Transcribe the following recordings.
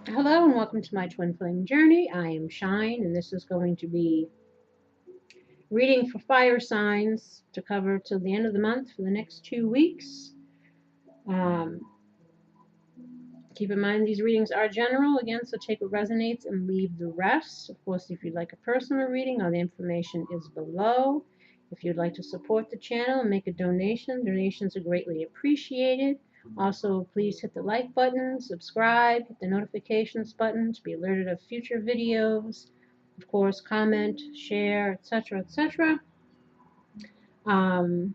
Hello and welcome to my twin flame journey. I am Shine, and this is going to be reading for fire signs to cover till the end of the month for the next 2 weeks. Um, Keep in mind these readings are general, again, so take what resonates and leave the rest. Of course, if you'd like a personal reading, all the information is below. If you'd like to support the channel and make a donation, donations are greatly appreciated. Also, please hit the like button, subscribe, hit the notifications button to be alerted of future videos. Of course, comment, share, etc., etc. Um,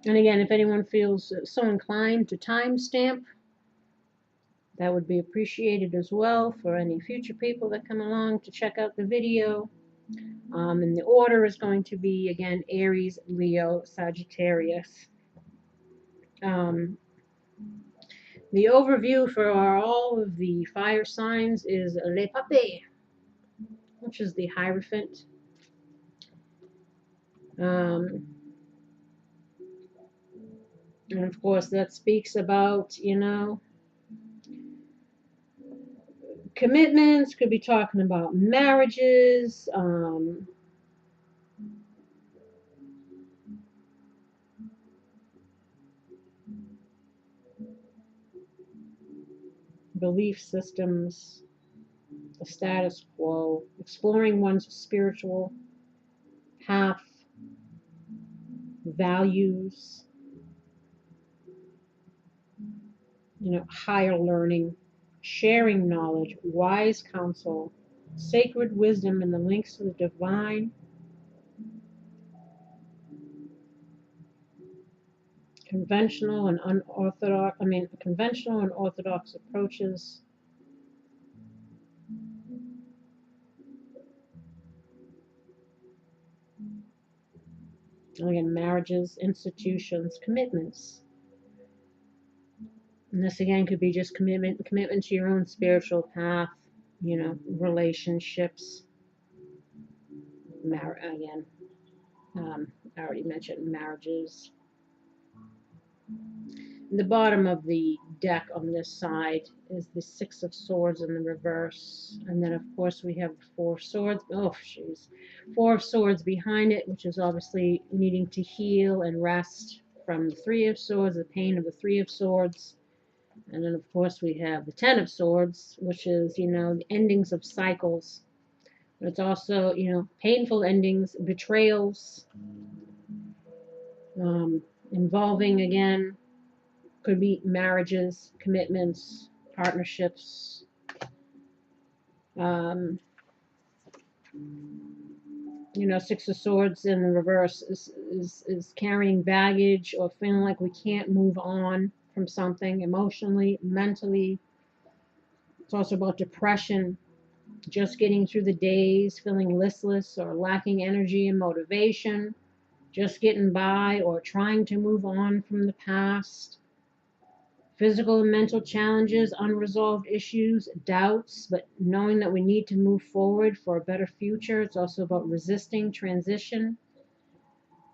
and again, if anyone feels so inclined to timestamp, that would be appreciated as well for any future people that come along to check out the video. And the order is going to be, again, Aries, Leo, Sagittarius. The overview for all of the fire signs is Le Pape, which is the Hierophant. And of course, that speaks about, commitments, could be talking about marriages, belief systems, the status quo, exploring one's spiritual path, values, higher learning, sharing knowledge, wise counsel, sacred wisdom, and the links to the divine, conventional and orthodox approaches, and again, marriages, institutions, commitments. And this again could be just commitment to your own spiritual path, relationships. Again, I already mentioned marriages. The bottom of the deck on this side is the Six of Swords in the reverse. And then, of course, we have the Four of Swords. Oh, jeez. Four of Swords behind it, which is obviously needing to heal and rest from the Three of Swords, the pain of the Three of Swords. And then, of course, we have the Ten of Swords, which is, the endings of cycles. But it's also, painful endings, betrayals, involving, again, could be marriages, commitments, partnerships. Six of Swords in the reverse is carrying baggage or feeling like we can't move on from something emotionally, mentally. It's also about depression, just getting through the days, feeling listless or lacking energy and motivation, just getting by or trying to move on from the past. Physical and mental challenges, unresolved issues, doubts, but knowing that we need to move forward for a better future. It's also about resisting transition.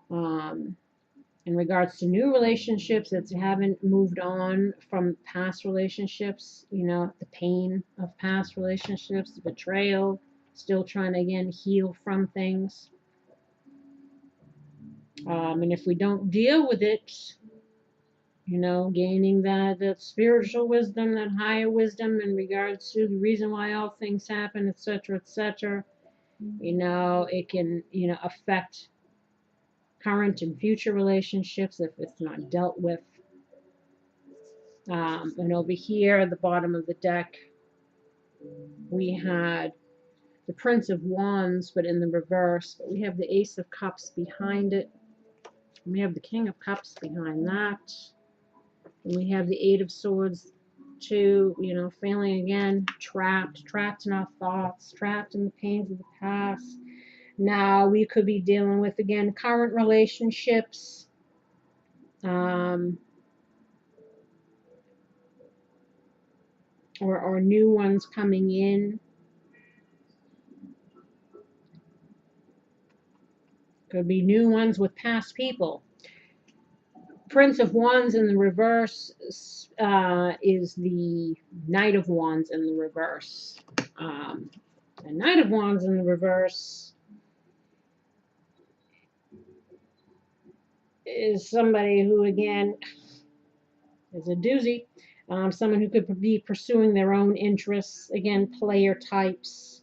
In regards to new relationships that haven't moved on from past relationships, the pain of past relationships, the betrayal, still trying to, again, heal from things. And if we don't deal with it, gaining that spiritual wisdom, that higher wisdom in regards to the reason why all things happen, etc., etc. It can, affect current and future relationships if it's not dealt with. And over here at the bottom of the deck, we had the Prince of Wands, but in the reverse. But we have the Ace of Cups behind it. And we have the King of Cups behind that. And we have the Eight of Swords, too, feeling again trapped in our thoughts, trapped in the pains of the past. Now we could be dealing with, again, current relationships, or new ones coming in. Could be new ones with past people. Prince of Wands in the reverse is the Knight of Wands in the reverse. The Knight of Wands in the reverse is somebody who, again, is a doozy. Someone who could be pursuing their own interests. Again, player types.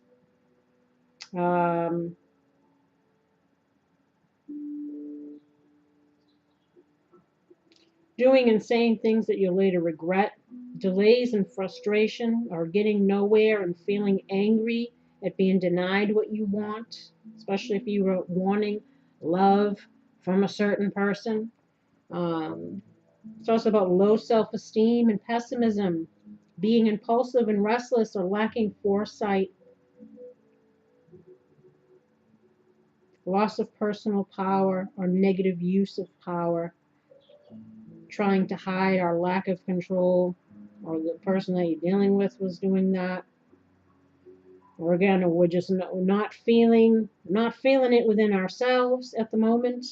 Doing and saying things that you'll later regret. Delays and frustration, or getting nowhere and feeling angry at being denied what you want, especially if you were wanting love from a certain person. It's also about low self-esteem and pessimism, being impulsive and restless or lacking foresight, loss of personal power or negative use of power, trying to hide our lack of control, or the person that you're dealing with was doing that. Or again, we're just not feeling it within ourselves at the moment.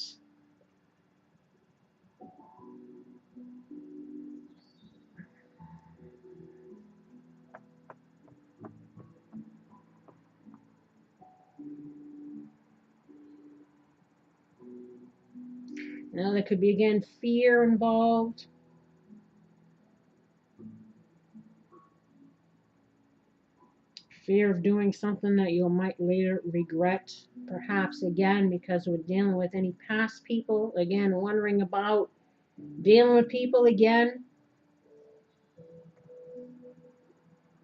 Now there could be, again, fear involved. Fear of doing something that you might later regret, perhaps, again, because we're dealing with any past people. Again, wondering about dealing with people again,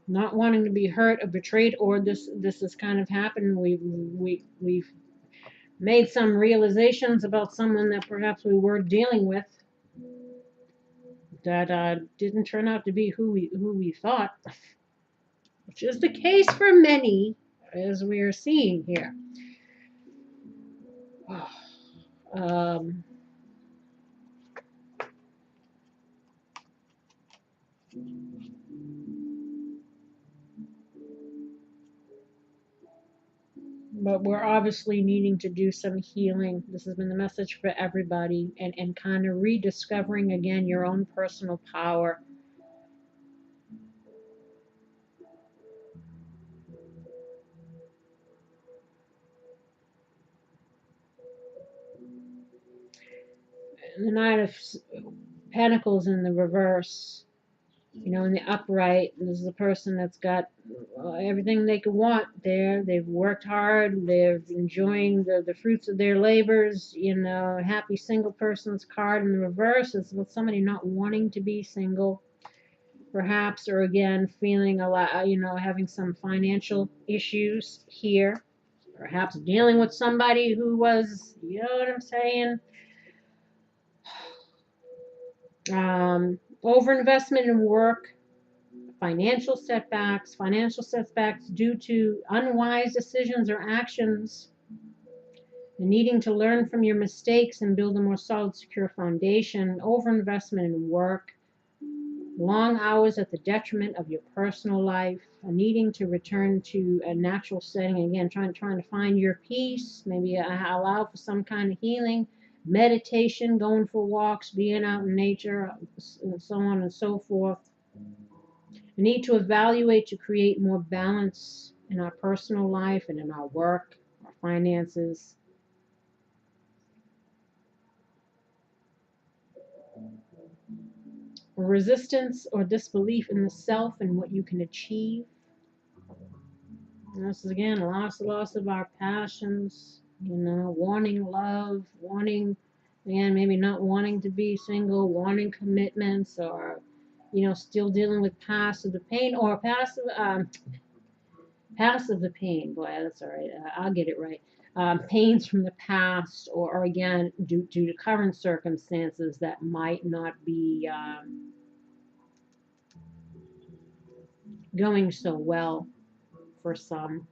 not wanting to be hurt or betrayed, or this has kind of happened. We've made some realizations about someone that perhaps we were dealing with that didn't turn out to be who we thought, which is the case for many, as we are seeing here. But we're obviously needing to do some healing. This has been the message for everybody, and kind of rediscovering again your own personal power. The Knight of Pentacles in the reverse, in the upright, this is a person that's got everything they could want there. They've worked hard. They're enjoying the fruits of their labors. Happy single person's card in the reverse is with somebody not wanting to be single, perhaps, or again, feeling a lot, having some financial issues here. Perhaps dealing with somebody who was, you know what I'm saying? Overinvestment in work, financial setbacks due to unwise decisions or actions, and needing to learn from your mistakes and build a more solid, secure foundation. Overinvestment in work, long hours at the detriment of your personal life, needing to return to a natural setting. Again, trying to find your peace, maybe allow for some kind of healing, meditation, going for walks, being out in nature, and so on and so forth. We need to evaluate to create more balance in our personal life and in our work, our finances. Resistance or disbelief in the self and what you can achieve. And this is, again, loss of our passions, wanting love, wanting, again, maybe not wanting to be single, wanting commitments, or, still dealing with passive the pain, or passive the pain. Boy, that's all right. I'll get it right. Pains from the past, or again, due to current circumstances that might not be going so well for some.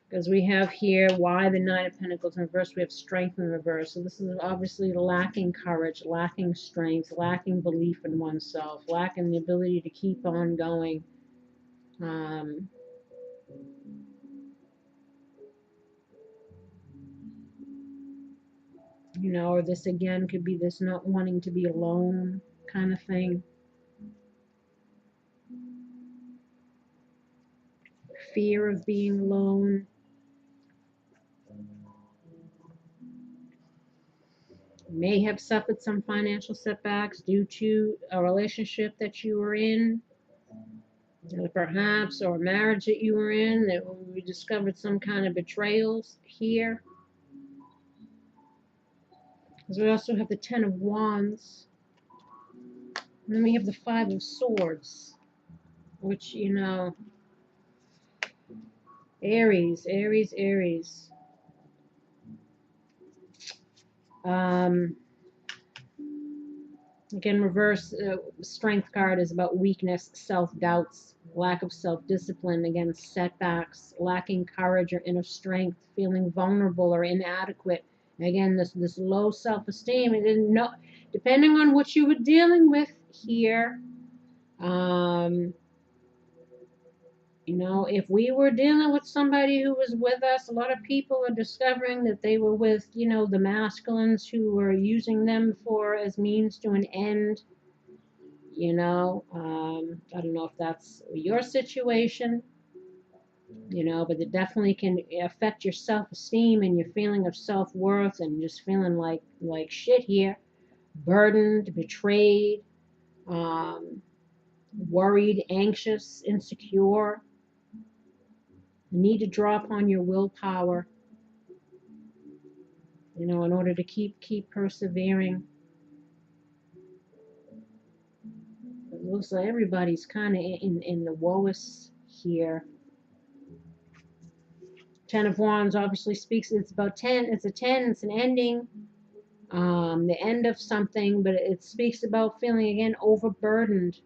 Because we have here, why the Nine of Pentacles in reverse, we have strength in reverse. So this is obviously lacking courage, lacking strength, lacking belief in oneself, lacking the ability to keep on going. You know, or this again could be this not wanting to be alone kind of thing. Fear of being alone. May have suffered some financial setbacks due to a relationship that you were in, perhaps, or a marriage that you were in, that we discovered some kind of betrayals here. Because we also have the Ten of Wands. And then we have the Five of Swords, which, you know, Aries, Aries, Aries. Again, reverse strength card is about weakness, self-doubts, lack of self-discipline, again, setbacks, lacking courage or inner strength, feeling vulnerable or inadequate. Again, this low self-esteem. It didn't know, depending on what you were dealing with here. You know, if we were dealing with somebody who was with us, a lot of people are discovering that they were with, you know, the masculines who were using them for as means to an end. You know, I don't know if that's your situation, you know, but it definitely can affect your self-esteem and your feeling of self-worth, and just feeling like shit here, burdened, betrayed, worried, anxious, insecure. You need to draw upon your willpower, you know, in order to keep persevering. It looks like everybody's kind of in the lowest here. Ten of Wands obviously speaks, it's about 10, it's a 10, it's an ending, the end of something, but it speaks about feeling, again, overburdened,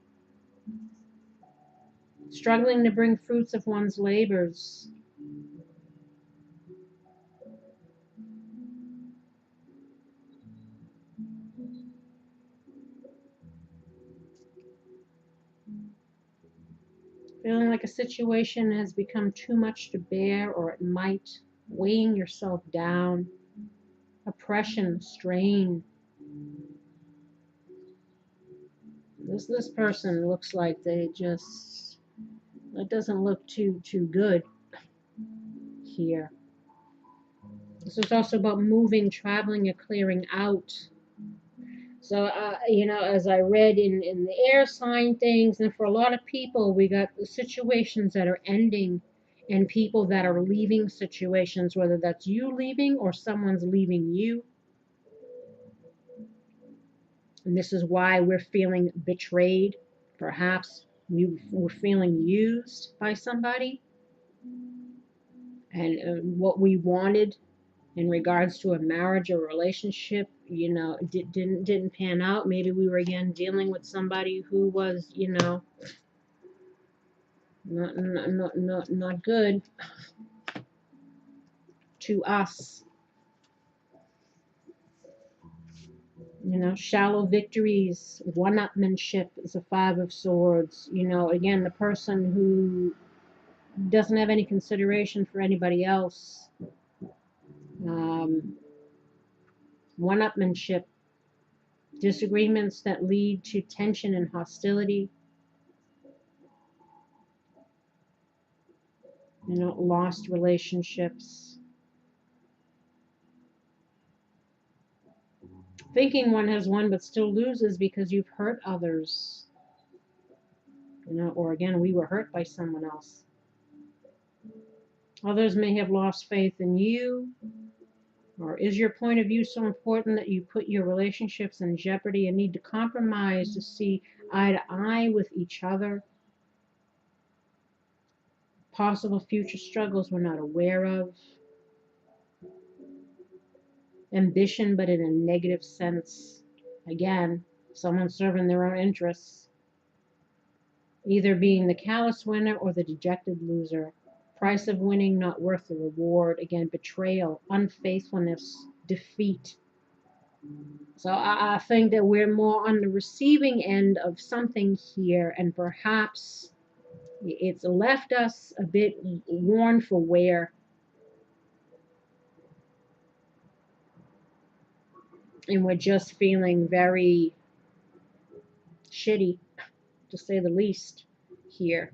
struggling to bring fruits of one's labors. Feeling like a situation has become too much to bear, or it might, weighing yourself down, oppression, strain. This person looks like they just, it doesn't look too good here. This is also about moving, traveling, or clearing out. So, you know, as I read in the air sign things, and for a lot of people, we got situations that are ending and people that are leaving situations, whether that's you leaving or someone's leaving you. And this is why we're feeling betrayed. Perhaps you were feeling used by somebody, and what we wanted in regards to a marriage or relationship, you know, didn't pan out. Maybe we were again dealing with somebody who was, you know, not good to us. You know, shallow victories, one-upmanship is a Five of Swords. You know, again, the person who doesn't have any consideration for anybody else. One-upmanship, disagreements that lead to tension and hostility. You know, lost relationships. Thinking one has won but still loses because you've hurt others. You know, or again, we were hurt by someone else. Others may have lost faith in you. Or is your point of view so important that you put your relationships in jeopardy and need to compromise to see eye to eye with each other? Possible future struggles we're not aware of. Ambition, but in a negative sense. Again, someone serving their own interests. Either being the callous winner or the dejected loser. Price of winning not worth the reward. Again, betrayal, unfaithfulness, defeat. So I think that we're more on the receiving end of something here, and perhaps it's left us a bit worn for wear. and we're just feeling very shitty, to say the least, here.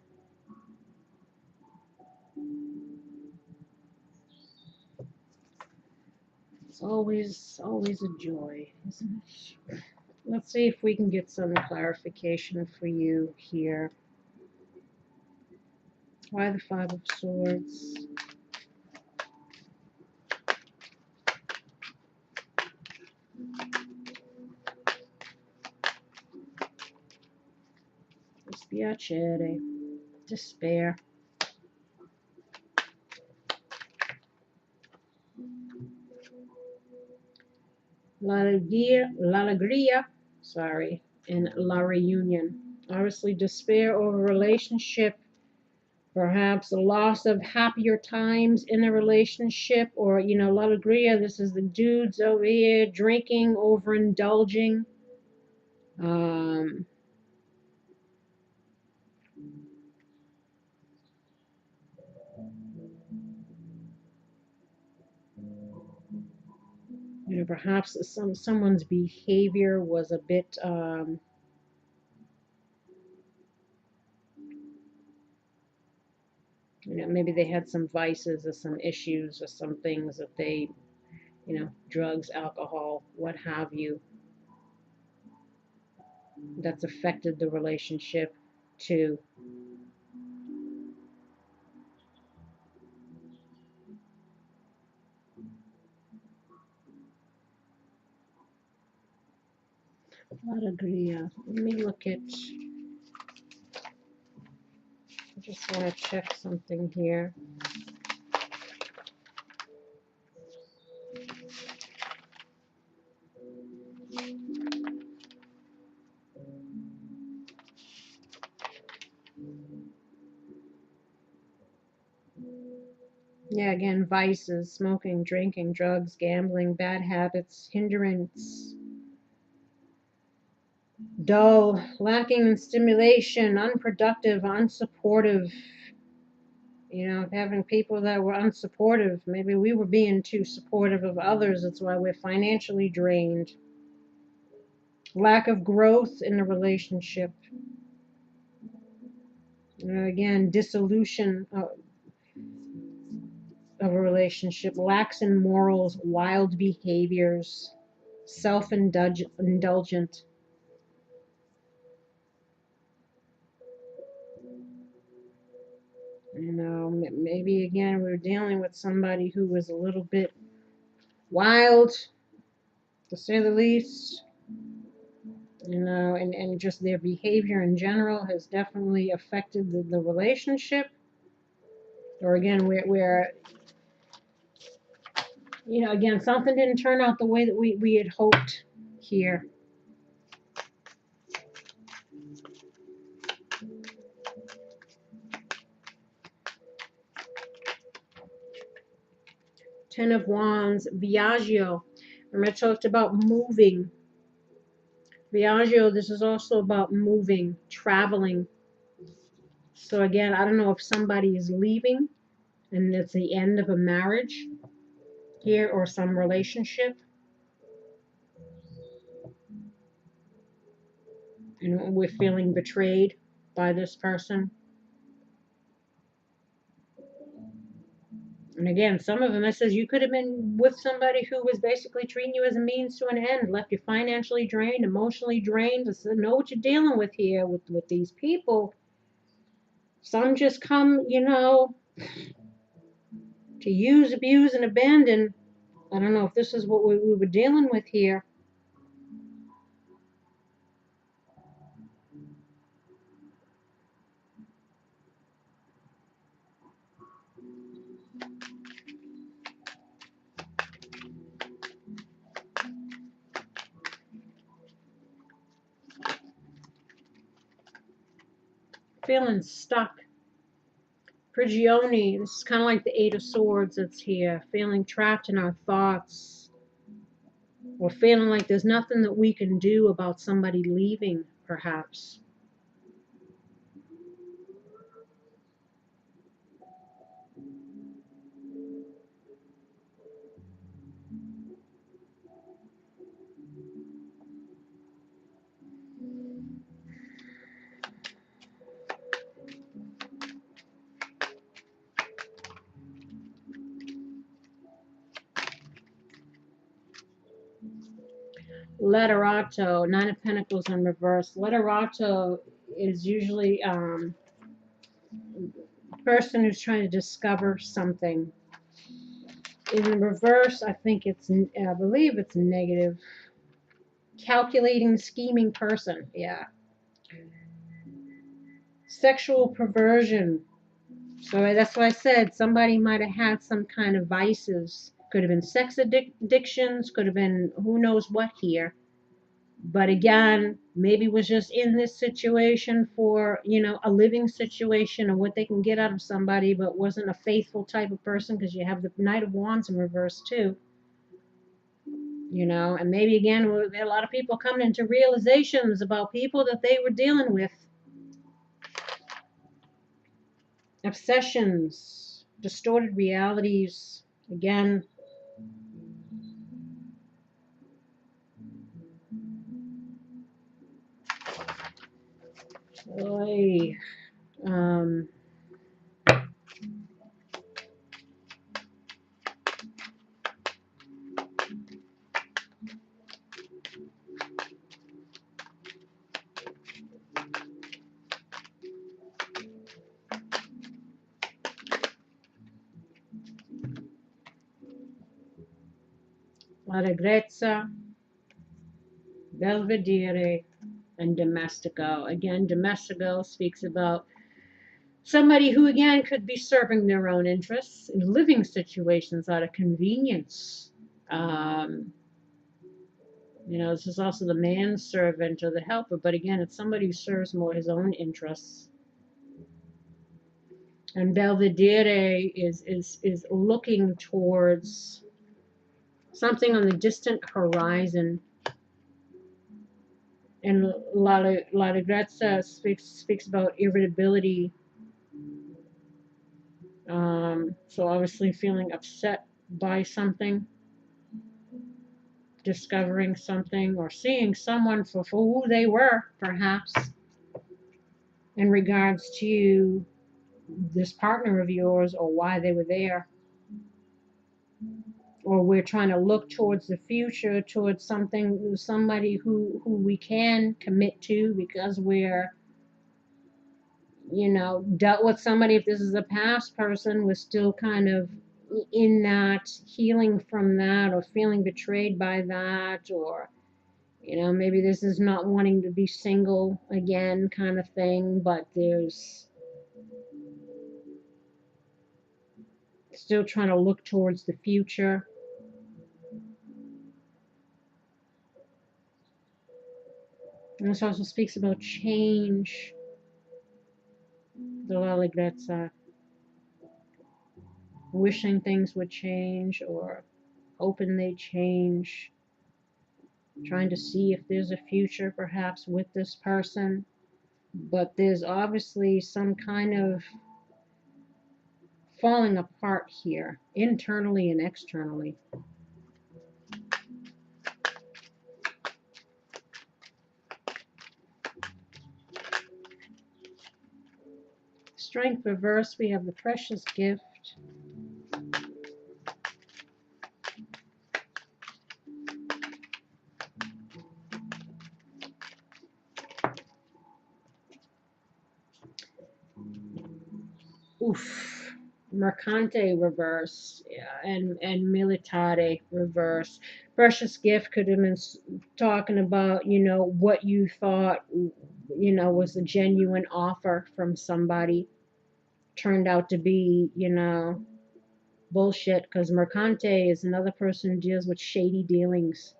It's always a joy, isn't it? Let's see if we can get some clarification for you here. Why the Five of Swords? Dispiacere. Despair. L'Alegria, sorry, and La Reunion. Obviously, despair over a relationship, perhaps a loss of happier times in a relationship, or, you know, L'Alegria, this is the dudes over here drinking, overindulging. You know, perhaps someone's behavior was a bit you know, maybe they had some vices or some issues or some things that they, you know, drugs, alcohol, what have you, that's affected the relationship too. Alegria. Let me look at, I just want to check something here. Yeah, again, vices, smoking, drinking, drugs, gambling, bad habits, hindrance, dull, lacking in stimulation, unproductive, unsupportive. You know, having people that were unsupportive. Maybe we were being too supportive of others. That's why we're financially drained. Lack of growth in the relationship. You know, again, dissolution of a relationship, lacks in morals, wild behaviors, self-indulgent. You know, maybe again we're dealing with somebody who was a little bit wild, to say the least. You know, and just their behavior in general has definitely affected the relationship. Or again, we're, you know, again, something didn't turn out the way that we had hoped here. Ten of Wands, Viaggio. Remember I talked about moving. Viaggio, this is also about moving, traveling. So again, I don't know if somebody is leaving and it's the end of a marriage here or some relationship. And we're feeling betrayed by this person. And again, some of them, it says you could have been with somebody who was basically treating you as a means to an end, left you financially drained, emotionally drained. Just know what you're dealing with here with these people. Some just come, you know, to use, abuse, and abandon. I don't know if this is what we were dealing with here. Feeling stuck. Prigione, this is kind of like the Eight of Swords that's here. Feeling trapped in our thoughts. Or feeling like there's nothing that we can do about somebody leaving, perhaps. Laterato, Nine of Pentacles in reverse. Laterato is usually a person who's trying to discover something. In the reverse, I believe it's negative. Calculating, scheming person. Yeah. Sexual perversion. So that's why I said somebody might have had some kind of vices. Could have been sex addictions, could have been who knows what here. But again, maybe was just in this situation for, a living situation and what they can get out of somebody, but wasn't a faithful type of person, because you have the Knight of Wands in reverse too. And maybe again, there are a lot of people coming into realizations about people that they were dealing with. Obsessions, distorted realities, again. Oy. Allegrezza, Belvedere, and Domestico. Again, Domestico speaks about somebody who, again, could be serving their own interests in living situations out of convenience. This is also the manservant or the helper, but again, it's somebody who serves more his own interests. And Belvedere is looking towards something on the distant horizon. And La Grezza speaks about irritability. So obviously feeling upset by something, discovering something, or seeing someone for who they were, perhaps, in regards to this partner of yours, or why they were there. Or we're trying to look towards the future, towards somebody who we can commit to, because we're, dealt with somebody. If this is a past person, we're still kind of in that, healing from that, or feeling betrayed by that, or, maybe this is not wanting to be single again kind of thing, but there's still trying to look towards the future. And this also speaks about change. The L'Allegrezza. Wishing things would change, or hoping they change. Trying to see if there's a future perhaps with this person. But there's obviously some kind of falling apart here, internally and externally. Strength reverse, we have the Precious Gift. Oof. Mercante reverse, yeah, and Militare reverse. Precious Gift could have been talking about, what you thought, was a genuine offer from somebody, turned out to be, bullshit, because Mercante is another person who deals with shady dealings.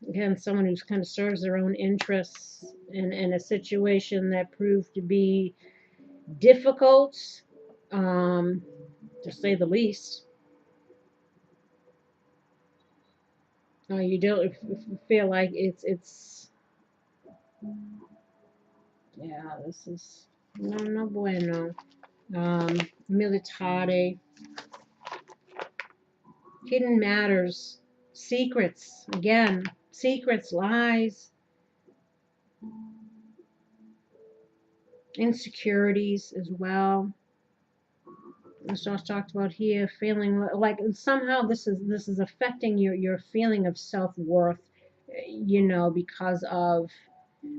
Again, someone who's kind of serves their own interests in a situation that proved to be difficult, to say the least. You don't feel like it's yeah, this is no bueno. Militare. Hidden matters. Secrets. Again, secrets, lies, insecurities as well. This was talked about here, feeling like somehow this is affecting your feeling of self-worth, you know, because of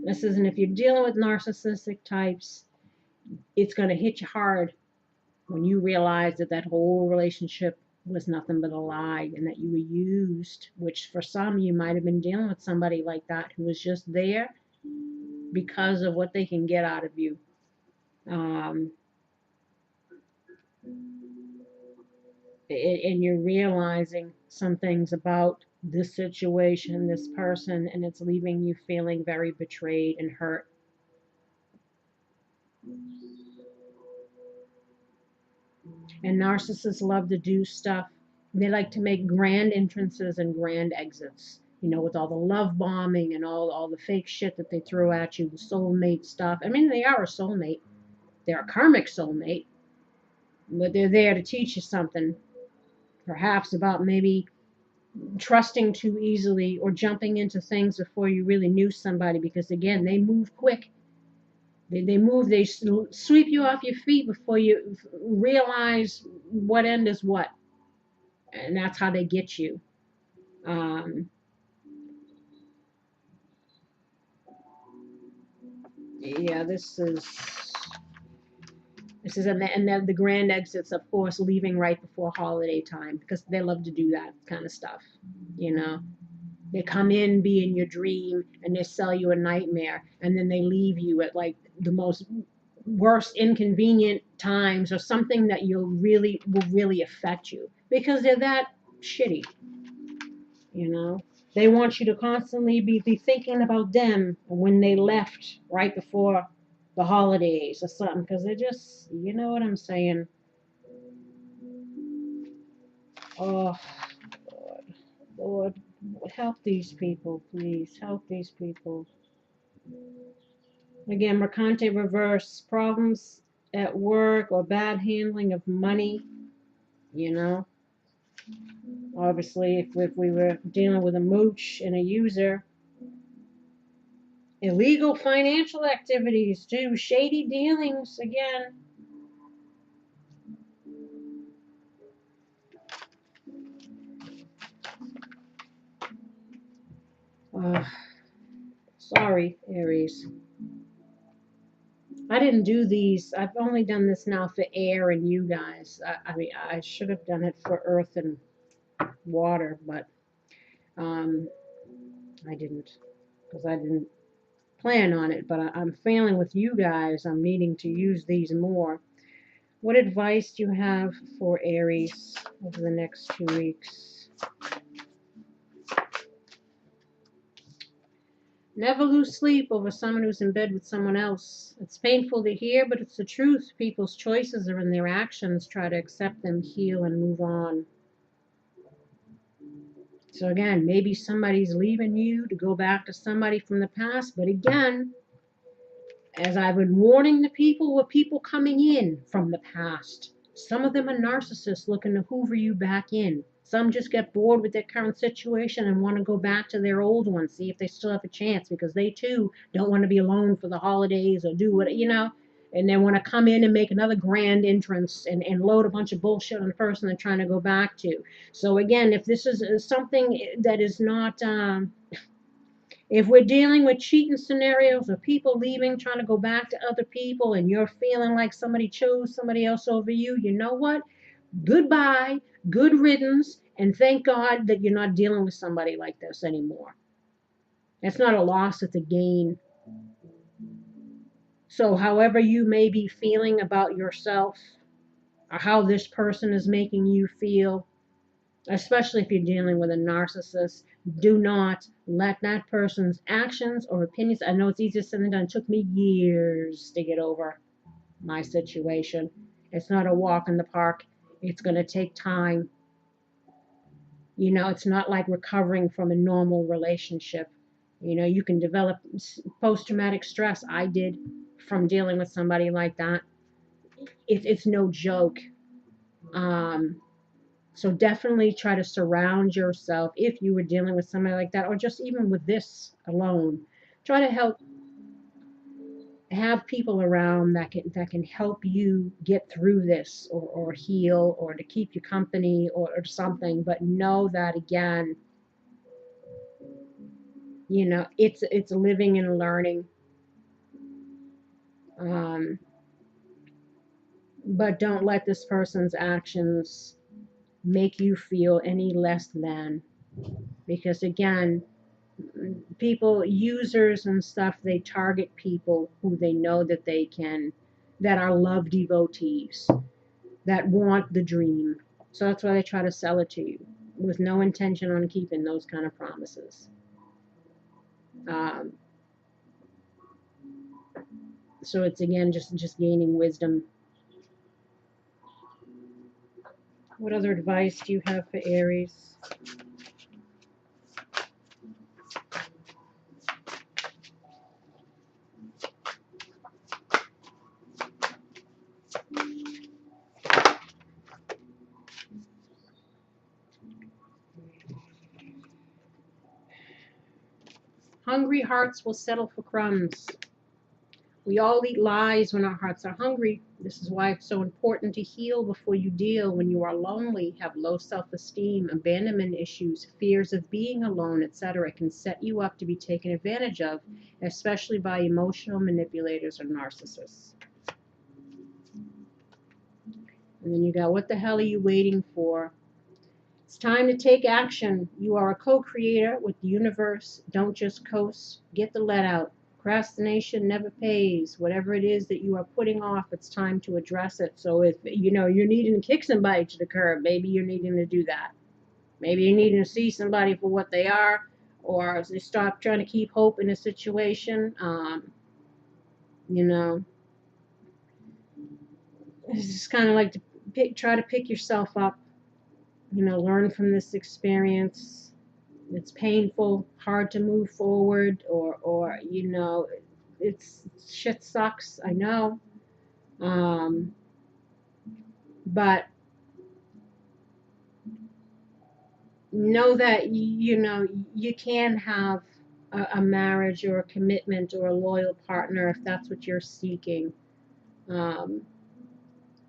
this isn't if you're dealing with narcissistic types, it's going to hit you hard when you realize that that whole relationship was nothing but a lie and that you were used, which for some you might have been dealing with somebody like that who was just there because of what they can get out of you. Um, and you're realizing some things about this situation, this person, and it's leaving you feeling very betrayed and hurt. And narcissists love to do stuff. They like to make grand entrances and grand exits. You know, with all the love bombing and all the fake shit that they throw at you, the soulmate stuff. I mean, they are a soulmate. They're a karmic soulmate, but they're there to teach you something, perhaps about maybe trusting too easily or jumping into things before you really knew somebody, because again, they move quick. They move, they sweep you off your feet before you realize what end is what. And that's how they get you. Um, yeah, this is and then the grand exits, of course, leaving right before holiday time because they love to do that kind of stuff. You know, they come in, be in your dream, and they sell you a nightmare, and then they leave you at like the most worst inconvenient times or something that will really affect you because they're that shitty. You know, they want you to constantly be thinking about them when they left right before the holidays or something because they're just, you know what I'm saying. Oh, Lord, Lord, help these people, please. Help these people. Again, Mercante reverse, problems at work or bad handling of money, you know. Obviously, if we were dealing with a mooch and a user, illegal financial activities too, shady dealings again. Uh, Sorry, Aries. I didn't do these. I've only done this now for air and you guys. I mean, I should have done it for earth and water, but um, I didn't because I didn't plan on it. But I'm failing with you guys. I'm needing to use these more. What advice do you have for Aries over the next 2 weeks? Never lose sleep over someone who's in bed with someone else. It's painful to hear, but it's the truth. People's choices are in their actions. Try to accept them, heal, and move on. So again, maybe somebody's leaving you to go back to somebody from the past, but again, as I've been warning the people, with people coming in from the past. Some of them are narcissists looking to hoover you back in. Some just get bored with their current situation and want to go back to their old one, see if they still have a chance, because they too don't want to be alone for the holidays or do what, you know, and they want to come in and make another grand entrance and load a bunch of bullshit on the person they're trying to go back to. So again, if this is something that is not, if we're dealing with cheating scenarios of people leaving, trying to go back to other people, and you're feeling like somebody chose somebody else over you, you know what? Goodbye, good riddance, and thank God that you're not dealing with somebody like this anymore. It's not a loss, it's a gain. So, however you may be feeling about yourself or how this person is making you feel, especially if you're dealing with a narcissist, do not let that person's actions or opinions. I know it's easier said than done. It took me years to get over my situation. It's not a walk in the park. It's going to take time. You know, it's not like recovering from a normal relationship. You know, you can develop post-traumatic stress. I did from dealing with somebody like that. It's no joke. Um, So definitely try to surround yourself if you were dealing with somebody like that, or just even with this alone. Try to help. have people around that can help you get through this, or heal, or to keep you company, or something. But know that, again, you know, it's living and learning. But don't let this person's actions make you feel any less than, because again, people, users and stuff, they target people who they know that they can, that are love devotees, that want the dream. So that's why they try to sell it to you with no intention on keeping those kind of promises. Um, so it's, again, just gaining wisdom. What other advice do you have for Aries? Hungry hearts will settle for crumbs. We all eat lies when our hearts are hungry. This is why it's so important to heal before you deal. When you are lonely, have low self-esteem, abandonment issues, fears of being alone, etc., can set you up to be taken advantage of, especially by emotional manipulators or narcissists. And then you got, what the hell are you waiting for? It's time to take action. You are a co-creator with the universe. Don't just coast. Get the let out. Procrastination never pays. Whatever it is that you are putting off, it's time to address it. So if you know you're needing to kick somebody to the curb, maybe you're needing to do that. Maybe you're needing to see somebody for what they are, or stop trying to keep hope in a situation. You know, it's just kind of like to try to pick yourself up. You know, learn from this experience. It's painful, hard to move forward, or you know, it's shit sucks, I know. But know that, you know, you can have a marriage or a commitment or a loyal partner if that's what you're seeking.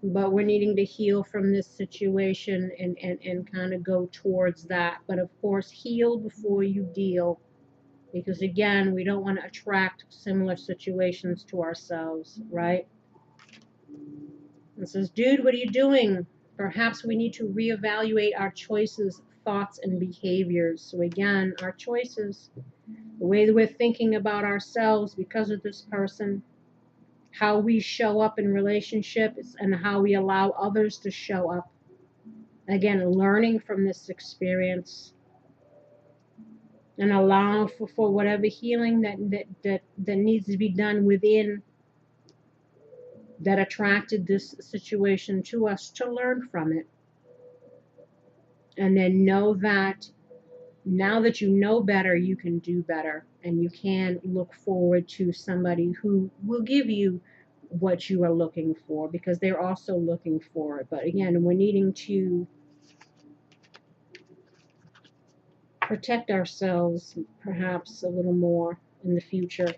But we're needing to heal from this situation, and kind of go towards that. But of course, heal before you deal. Because again, we don't want to attract similar situations to ourselves, right? It says, dude, what are you doing? Perhaps we need to reevaluate our choices, thoughts, and behaviors. So again, our choices, the way that we're thinking about ourselves because of this person, how we show up in relationships, and how we allow others to show up. Again, learning from this experience, and allow for whatever healing that needs to be done within, that attracted this situation to us, to learn from it. And then know that now that you know better, you can do better, and you can look forward to somebody who will give you what you are looking for, because they're also looking for it. But again, we're needing to protect ourselves perhaps a little more in the future.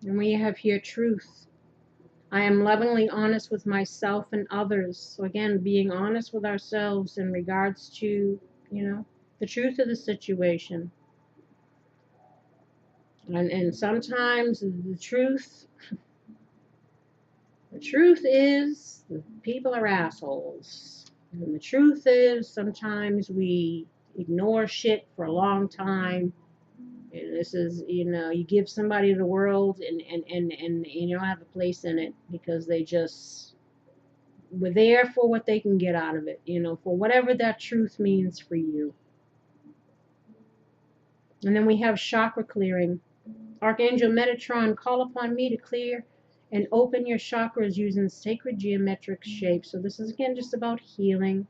And we have here truth. I am lovingly honest with myself and others. So again, being honest with ourselves in regards to, you know, the truth of the situation. And sometimes the truth is people are assholes. And the truth is sometimes we ignore shit for a long time. And this is, you know, you give somebody the world, and you don't have a place in it, because they just were there for what they can get out of it, you know, for whatever that truth means for you. And then we have chakra clearing. Archangel Metatron, call upon me to clear and open your chakras using sacred geometric shapes. So this is again just about healing.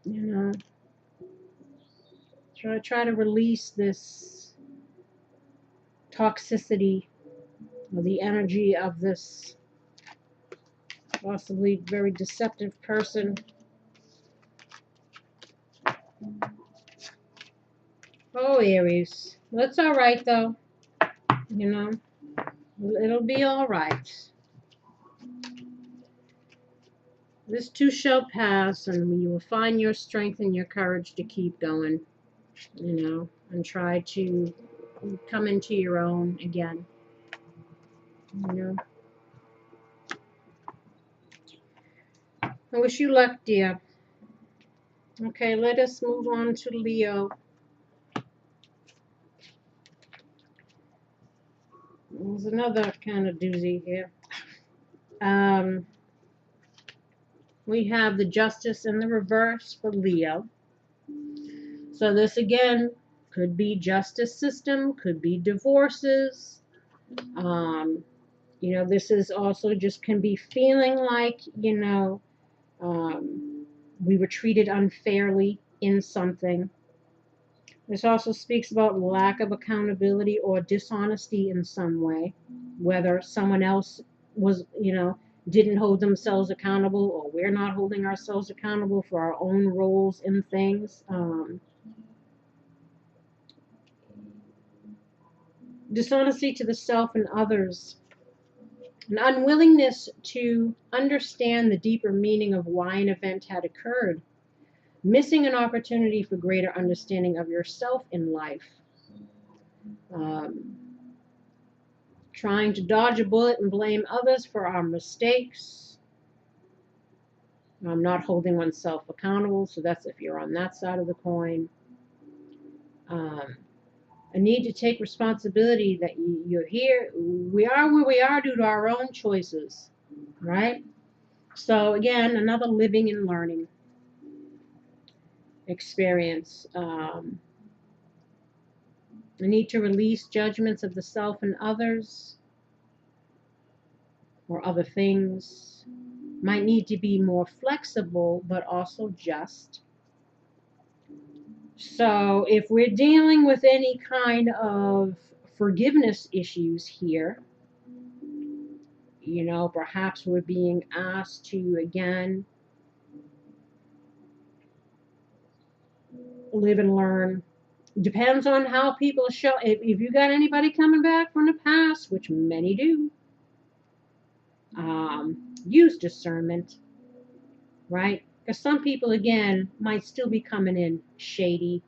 You know, try to release this toxicity, or the energy of this possibly very deceptive person. Oh, Aries. Well, it's all right, though. You know, it'll be all right. This too shall pass, and you will find your strength and your courage to keep going, you know, and try to come into your own again, you know. I wish you luck, dear. Okay, let us move on to Leo. There's another kind of doozy here. We have the Justice in the reverse for Leo. So this again could be justice system, could be divorces. You know, this is also just can be feeling like, you know, we were treated unfairly in something. This also speaks about lack of accountability or dishonesty in some way, whether someone else was, you know, didn't hold themselves accountable, or we're not holding ourselves accountable for our own roles in things. Dishonesty to the self and others, an unwillingness to understand the deeper meaning of why an event had occurred, missing an opportunity for greater understanding of yourself in life, um, trying to dodge a bullet and blame others for our mistakes, not holding oneself accountable, so that's if you're on that side of the coin. A need to take responsibility that you're here. We are where we are due to our own choices, right? So again, another living and learning experience. A need to release judgments of the self and others or other things. Might need to be more flexible, but also just. So if we're dealing with any kind of forgiveness issues here, you know, perhaps we're being asked to, again, live and learn. Depends on how people show. If you got anybody coming back from the past, which many do, use discernment, right? Because some people, again, might still be coming in shady.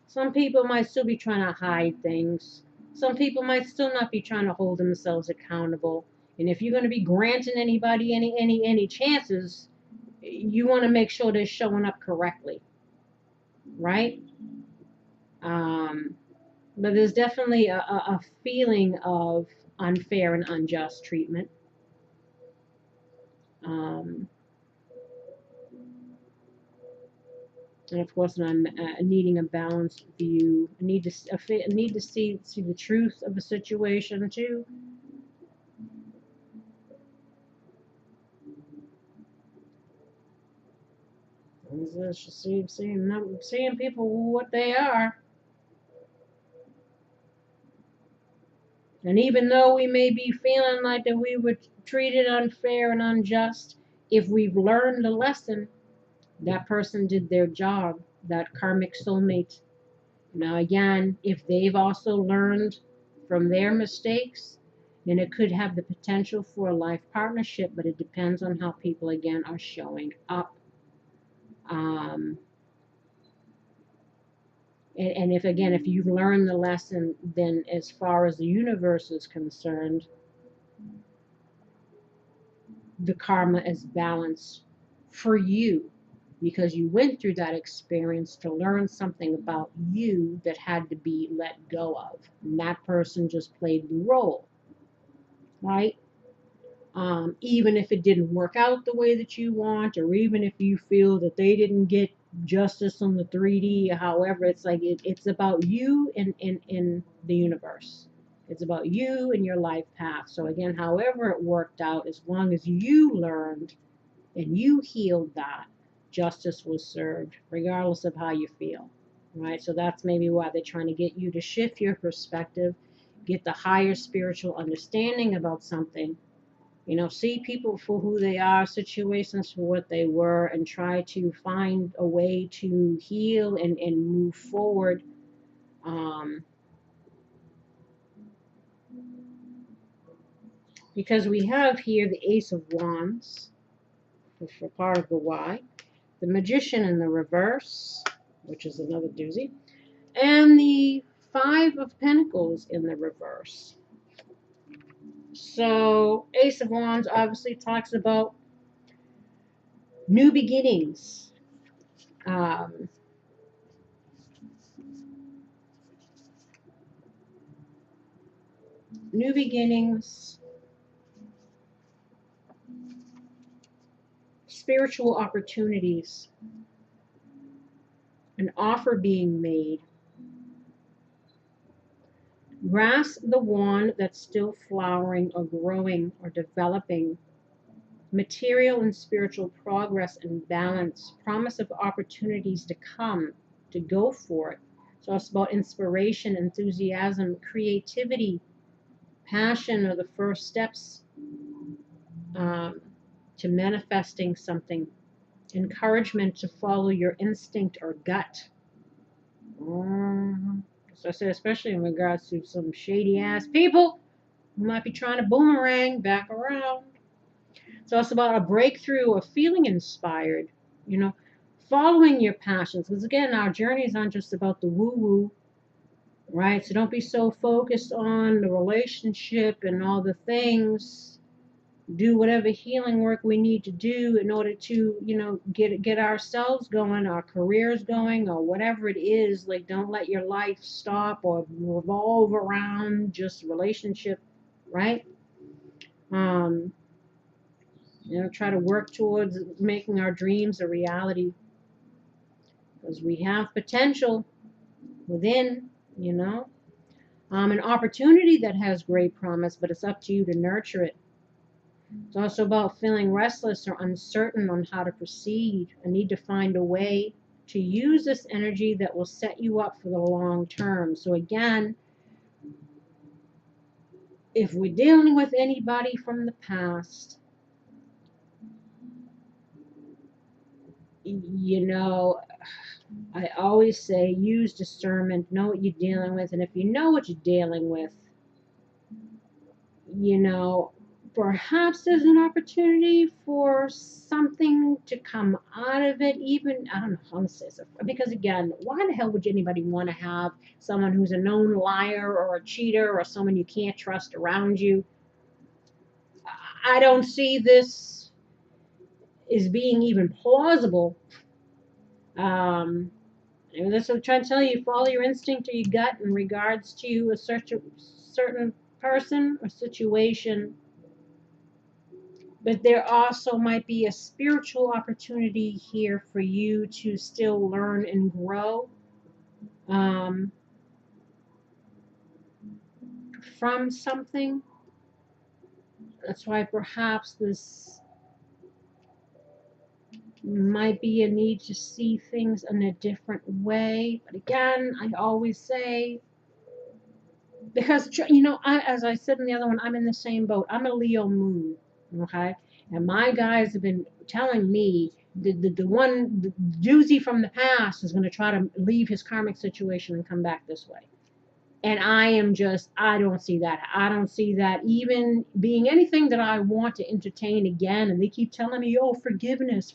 Some people might still be trying to hide things. Some people might still not be trying to hold themselves accountable. And if you're going to be granting anybody any chances, you want to make sure they're showing up correctly, right? But there's definitely a feeling of unfair and unjust treatment. And of course, I'm needing a balanced view. I need to see the truth of a situation too. Just seeing people what they are. And even though we may be feeling like that we were treated unfair and unjust, if we've learned a lesson, that person did their job, that karmic soulmate. Now, again, if they've also learned from their mistakes, then it could have the potential for a life partnership, but it depends on how people, again, are showing up. And if, again, if you've learned the lesson, then as far as the universe is concerned, the karma is balanced for you because you went through that experience to learn something about you that had to be let go of. And that person just played the role, right? Even if it didn't work out the way that you want, or even if you feel that they didn't get justice on the 3D, however, it's like it's about you and in the universe. It's about you and your life path. So again, however it worked out, as long as you learned and you healed that, justice was served, regardless of how you feel. Right? So that's maybe why they're trying to get you to shift your perspective, get the higher spiritual understanding about something. You know, see people for who they are, situations for what they were, and try to find a way to heal and move forward. because we have here the Ace of Wands for part of the why, the Magician in the reverse, which is another doozy, and the Five of Pentacles in the reverse. So Ace of Wands obviously talks about new beginnings. New beginnings, spiritual opportunities, an offer being made. Grasp the wand that's still flowering or growing or developing. Material and spiritual progress and balance. Promise of opportunities to come, to go for it. So it's about inspiration, enthusiasm, creativity, passion are the first steps to manifesting something. Encouragement to follow your instinct or gut. So I said, especially in regards to some shady ass people who might be trying to boomerang back around. So it's about a breakthrough or feeling inspired, you know, following your passions. Because again, our journeys aren't just about the woo-woo, right? So don't be so focused on the relationship and all the things. Do whatever healing work we need to do in order to, you know, get ourselves going, our careers going, or whatever it is. Like, don't let your life stop or revolve around just relationship, right? You know, try to work towards making our dreams a reality, because we have potential within, you know, an opportunity that has great promise, but it's up to you to nurture it. It's also about feeling restless or uncertain on how to proceed. I need to find a way to use this energy that will set you up for the long term. So again, if we're dealing with anybody from the past, you know, I always say use discernment, know what you're dealing with. And if you know what you're dealing with, you know, perhaps there's an opportunity for something to come out of it. Even, I don't know how to say this, because again, why the hell would anybody want to have someone who's a known liar or a cheater or someone you can't trust around you? I don't see this as being even plausible. And that's what I'm trying to tell you. Follow your instinct or your gut in regards to a certain person or situation. But there also might be a spiritual opportunity here for you to still learn and grow from something. That's why perhaps this might be a need to see things in a different way. But again, I always say, because, you know, as I said in the other one, I'm in the same boat. I'm a Leo moon, okay? And my guys have been telling me the doozy from the past is going to try to leave his karmic situation and come back this way. And I don't see that. I don't see that even being anything that I want to entertain again. And they keep telling me, oh, forgiveness,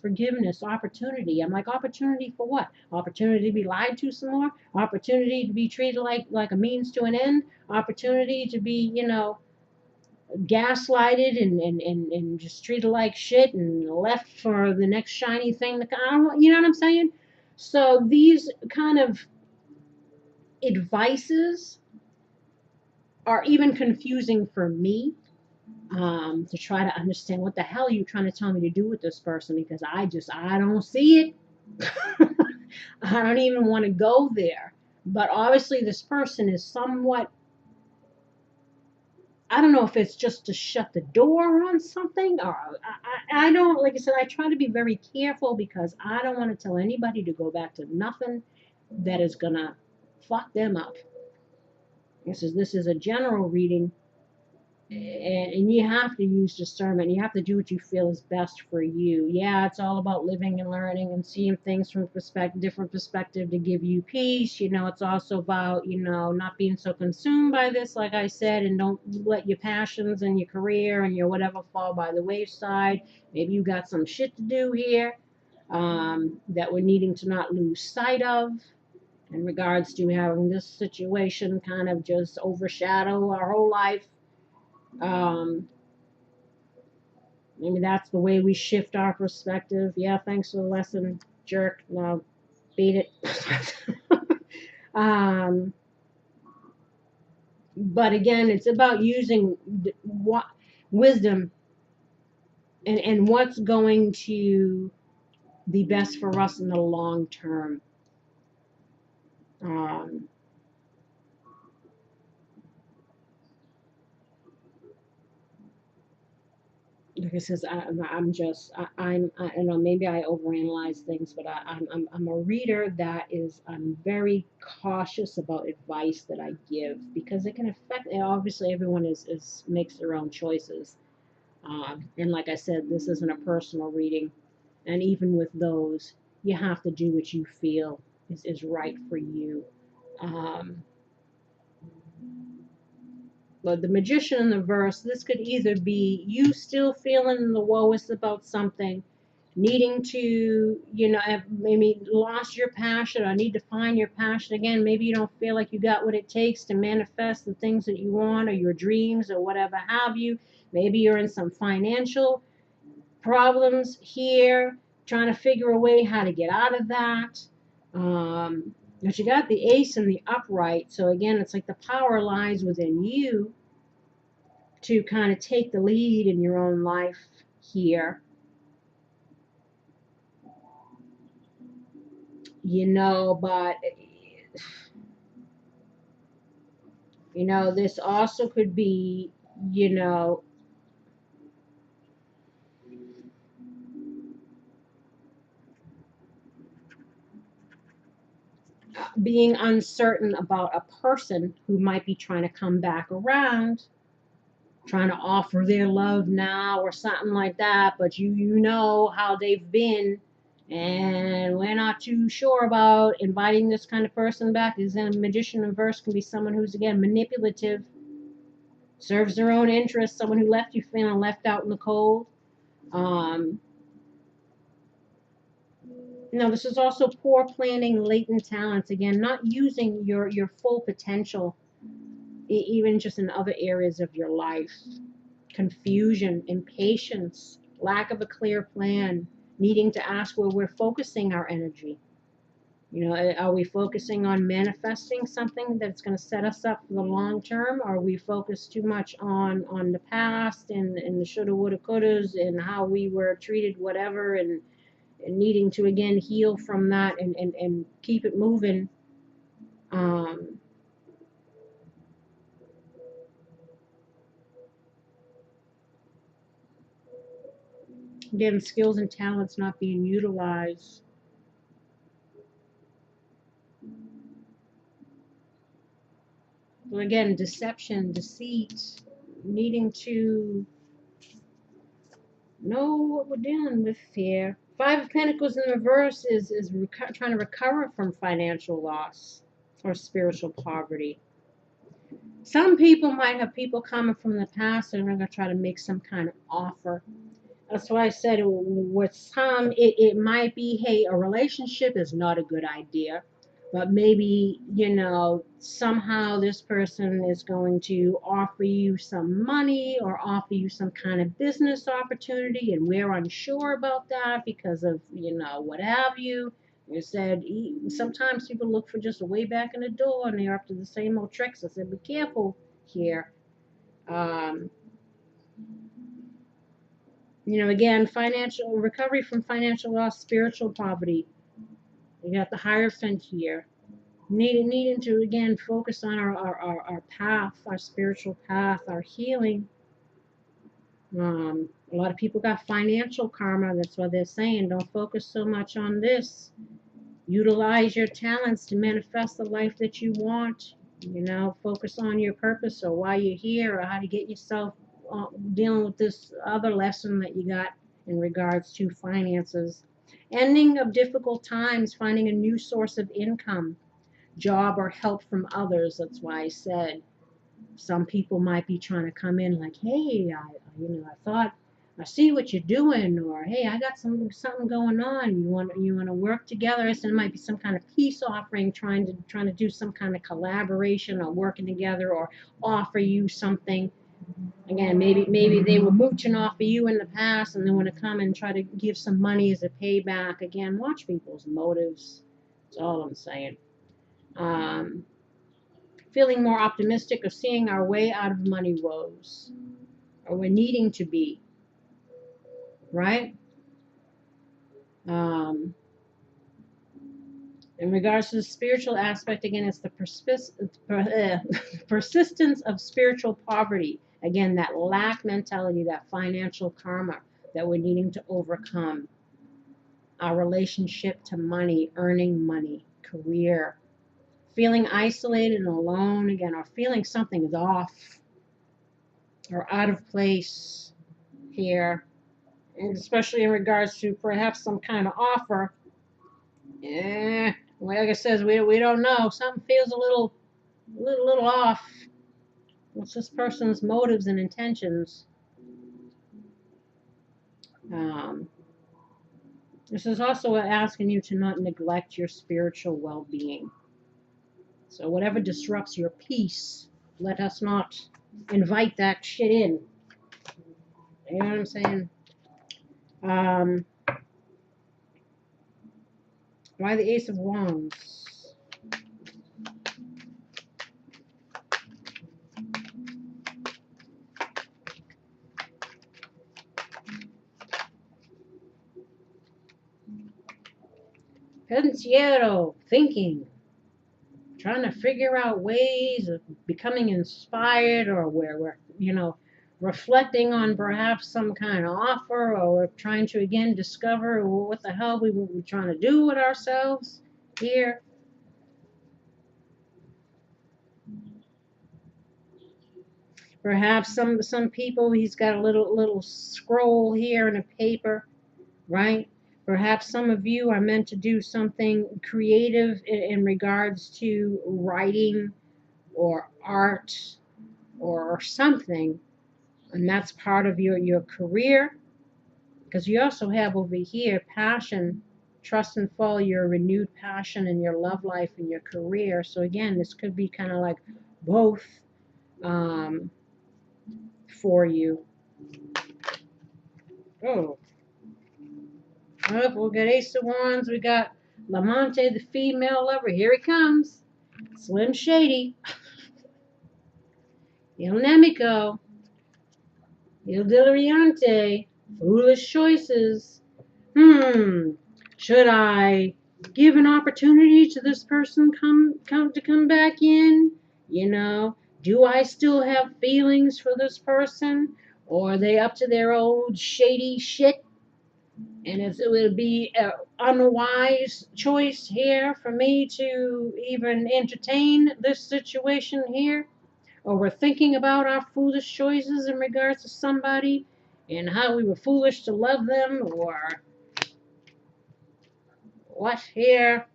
opportunity. I'm like, opportunity for what? Opportunity to be lied to some more? Opportunity to be treated like a means to an end? Opportunity to be, you know, gaslighted and just treated like shit and left for the next shiny thing to come? You know what I'm saying? So these kind of advices are even confusing for me, to try to understand what the hell you're trying to tell me to do with this person, because I don't see it. I don't even want to go there. But obviously this person is somewhat, I don't know if it's just to shut the door on something, or I don't, like I said, I try to be very careful because I don't want to tell anybody to go back to nothing that is going to fuck them up. This is a general reading. And you have to use discernment. You have to do what you feel is best for you. Yeah, it's all about living and learning and seeing things from different perspective to give you peace. It's also about, not being so consumed by this, like I said, and don't let your passions and your career and your whatever fall by the wayside. Maybe you got some shit to do here that we're needing to not lose sight of in regards to having this situation kind of just overshadow our whole life. Um, Maybe that's the way we shift our perspective. Yeah, thanks for the lesson, jerk. Now beat it. um, but again, it's about using wisdom and what's going to be best for us in the long term. Um, like I says, I know maybe I overanalyze things, but I'm a reader that I'm very cautious about advice that I give because it can affect. Obviously, everyone is makes their own choices, and like I said, this isn't a personal reading, and even with those, you have to do what you feel is right for you. Um, But the magician in the verse, this could either be you still feeling the lowest about something, needing to, have maybe lost your passion or need to find your passion again. Maybe you don't feel like you got what it takes to manifest the things that you want or your dreams or whatever have you. Maybe you're in some financial problems here, trying to figure a way how to get out of that. But you got the ace and the upright. So again, it's like the power lies within you to kind of take the lead in your own life here. But this also could be, being uncertain about a person who might be trying to come back around, trying to offer their love now or something like that, but you know how they've been, and we're not too sure about inviting this kind of person back. Is a magician in verse can be someone who's again manipulative, serves their own interests, someone who left you feeling left out in the cold. Um, this is also poor planning, latent talents. Again, not using your full potential, even just in other areas of your life. Confusion, impatience, lack of a clear plan, needing to ask where we're focusing our energy. Are we focusing on manifesting something that's going to set us up for the long term? Or are we focused too much on the past and the shoulda, woulda, couldas and how we were treated, whatever, and needing to again heal from that and keep it moving? Again, skills and talents not being utilized. Well, again, deception, deceit, needing to know what we're dealing with here. Five of Pentacles in reverse is trying to recover from financial loss or spiritual poverty. Some people might have people coming from the past and they're going to try to make some kind of offer. That's why I said with some, it might be, hey, a relationship is not a good idea. But maybe, somehow this person is going to offer you some money or offer you some kind of business opportunity, and we're unsure about that because of, what have you. You said sometimes people look for just a way back in the door and they're up to the same old tricks. I said, be careful here. Again, financial recovery from financial loss, spiritual poverty. You got the Hierophant here. Needing to again focus on our path, our spiritual path, our healing. A lot of people got financial karma. That's what they're saying. Don't focus so much on this. Utilize your talents to manifest the life that you want. You know, focus on your purpose or why you're here or how to get yourself dealing with this other lesson that you got in regards to finances. Ending of difficult times, finding a new source of income, job or help from others. That's why I said some people might be trying to come in like, hey, I thought I see what you're doing, or hey, I got something going on. You want to work together? So it might be some kind of peace offering, trying to do some kind of collaboration or working together, or offer you something. Again, maybe they were mooching off of you in the past, and they want to come and try to give some money as a payback. Again, watch people's motives. That's all I'm saying. Um, Feeling more optimistic or seeing our way out of money woes, or we're needing to be, right? In regards to the spiritual aspect, again, it's the persistence of spiritual poverty. Again, that lack mentality, that financial karma that we're needing to overcome. Our relationship to money, earning money, career, feeling isolated and alone again, or feeling something is off or out of place here, and especially in regards to perhaps some kind of offer. Like I says, we don't know. Something feels a little off. What's this person's motives and intentions? This is also asking you to not neglect your spiritual well-being. So whatever disrupts your peace, let us not invite that shit in. You know what I'm saying? Why the Ace of Wands? Pensiero, thinking, trying to figure out ways of becoming inspired, or where we're, reflecting on perhaps some kind of offer, or we're trying to again discover what the hell we're trying to do with ourselves here. Perhaps some people, he's got a little scroll here and a paper, right? Perhaps some of you are meant to do something creative in regards to writing or art or something, and that's part of your career, because you also have over here passion, trust and follow your renewed passion in your love life and your career. So again, this could be kind of like both for you. Oh, we'll get Ace of Wands. We got Lamonte, the female lover. Here he comes. Slim Shady. Il Nemico. Il Dilariante. Foolish choices. Should I give an opportunity to this person come back in? Do I still have feelings for this person? Or are they up to their old shady shit? And it would be an unwise choice here for me to even entertain this situation here. Or we're thinking about our foolish choices in regards to somebody and how we were foolish to love them, or what here?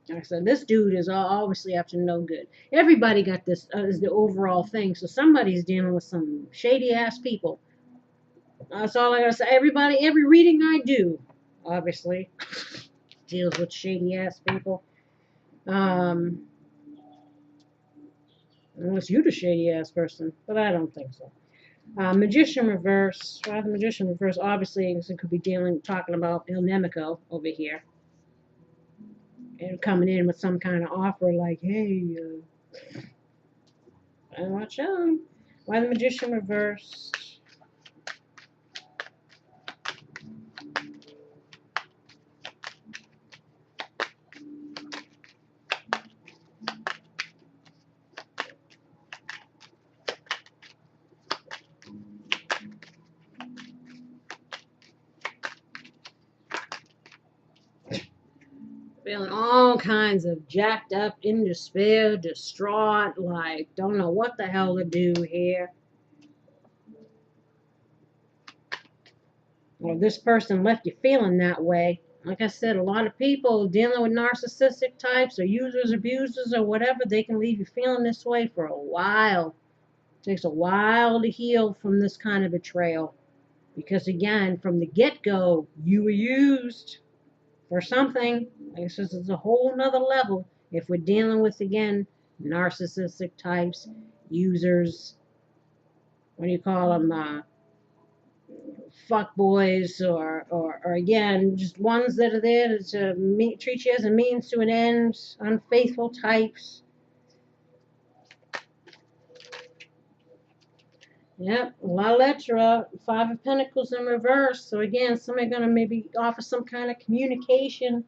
Like I said, this dude is obviously up to no good. Everybody got this is the overall thing. So somebody's dealing with some shady ass people. That's all I gotta say. Everybody, every reading I do, obviously, deals with shady ass people. Unless you're the shady ass person, but I don't think so. Magician reverse. Well, the Magician reverse, obviously, it could be talking about Il Nemico over here. And coming in with some kind of offer like, hey, watch out. Why the Magician reversed? Feeling all kinds of jacked up, in despair, distraught, like don't know what the hell to do here. Or this person left you feeling that way. Like I said, a lot of people dealing with narcissistic types or users, abusers, or whatever, they can leave you feeling this way for a while. It takes a while to heal from this kind of betrayal. Because again, from the get-go, you were used for something. Like I said, it's a whole nother level if we're dealing with, again, narcissistic types, users, what do you call them, fuck boys, or again, just ones that are there to treat you as a means to an end, unfaithful types. Yep, La Letra, Five of Pentacles in reverse. So again, somebody gonna maybe offer some kind of communication,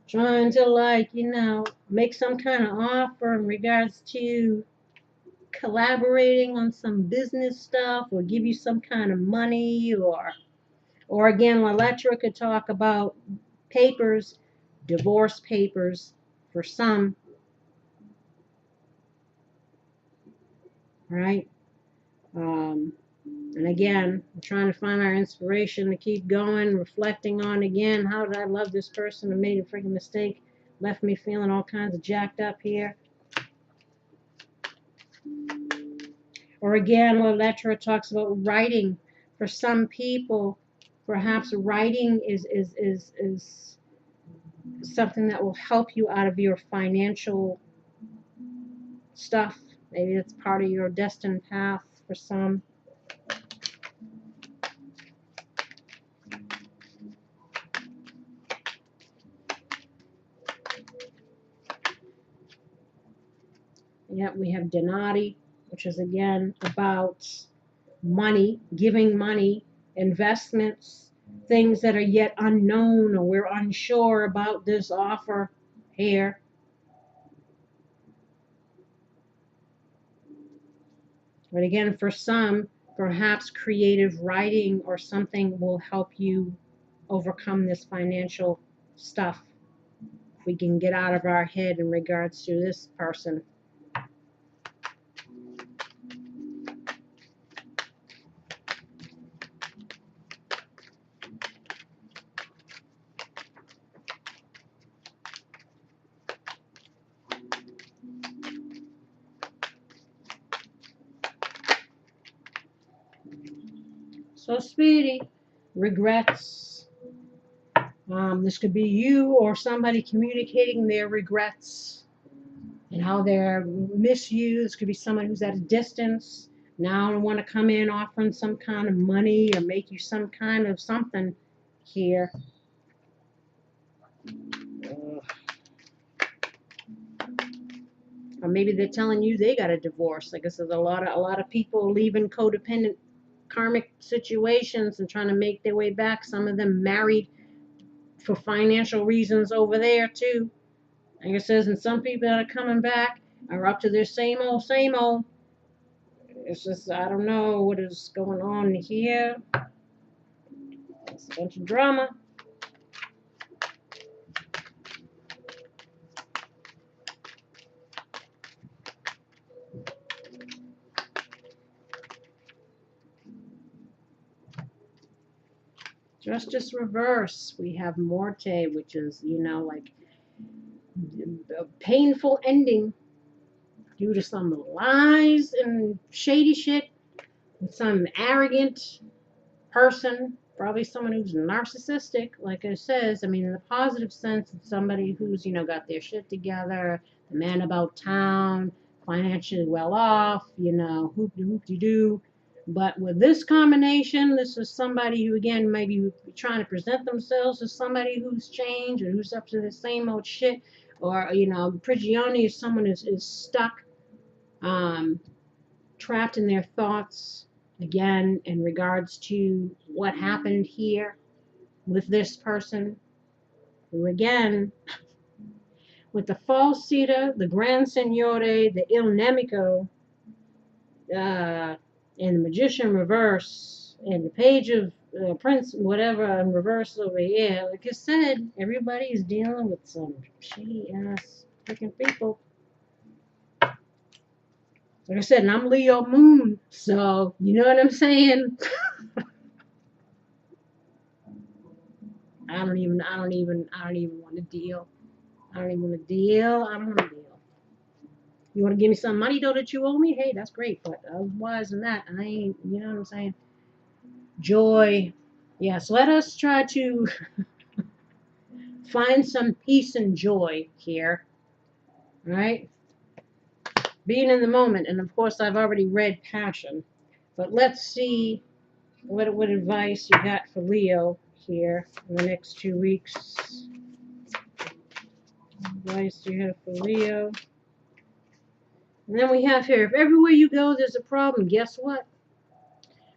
trying to, like, make some kind of offer in regards to collaborating on some business stuff, or give you some kind of money, or again, La Letra could talk about papers, divorce papers for some, right? And again, I'm trying to find our inspiration to keep going, reflecting on, again, how did I love this person and made a freaking mistake, left me feeling all kinds of jacked up here. Or again, La Letra talks about writing. For some people, perhaps writing is something that will help you out of your financial stuff. Maybe it's part of your destined path for some. Yep, we have Donati, which is again about money, giving money, investments, things that are yet unknown, or we're unsure about this offer here. But again, for some, perhaps creative writing or something will help you overcome this financial stuff. We can get out of our head in regards to this person. So, Speedy, regrets. This could be you or somebody communicating their regrets and how they're misused. This could be someone who's at a distance. Now I want to come in offering some kind of money or make you some kind of something here. Or maybe they're telling you they got a divorce. Like I said, a lot of people leaving codependent karmic situations and trying to make their way back. Some of them married for financial reasons over there too. Like it says, and some people that are coming back are up to their same old, same old. It's just, I don't know what is going on here. It's a bunch of drama. Justice reverse. We have Morte, which is, like a painful ending due to some lies and shady shit with some arrogant person, probably someone who's narcissistic, like it says. I mean, in the positive sense, it's somebody who's, got their shit together, the man about town, financially well off, hoop-de-hoop-de-doo. But with this combination, this is somebody who, again, might be trying to present themselves as somebody who's changed or who's up to the same old shit. Or, Prigioni is someone who's stuck, trapped in their thoughts, again, in regards to what happened here with this person, who, again, with the falsita, the Grand Signore, the Il Nemico, and the Magician reverse, and the Page of Prince, whatever, in reverse over here. Like I said, everybody's dealing with some shitty ass freaking people. Like I said, and I'm Leo Moon, so you know what I'm saying. I don't even want to deal. I don't even want to deal. I don't want to deal. You want to give me some money though that you owe me? Hey, that's great. But otherwise than that, I ain't. You know what I'm saying? Joy. Yes. Let us try to find some peace and joy here. Right? Being in the moment, and of course, I've already read Passion. But let's see what advice you got for Leo here in the next 2 weeks. Advice you have for Leo. And then we have here, if everywhere you go there's a problem, guess what?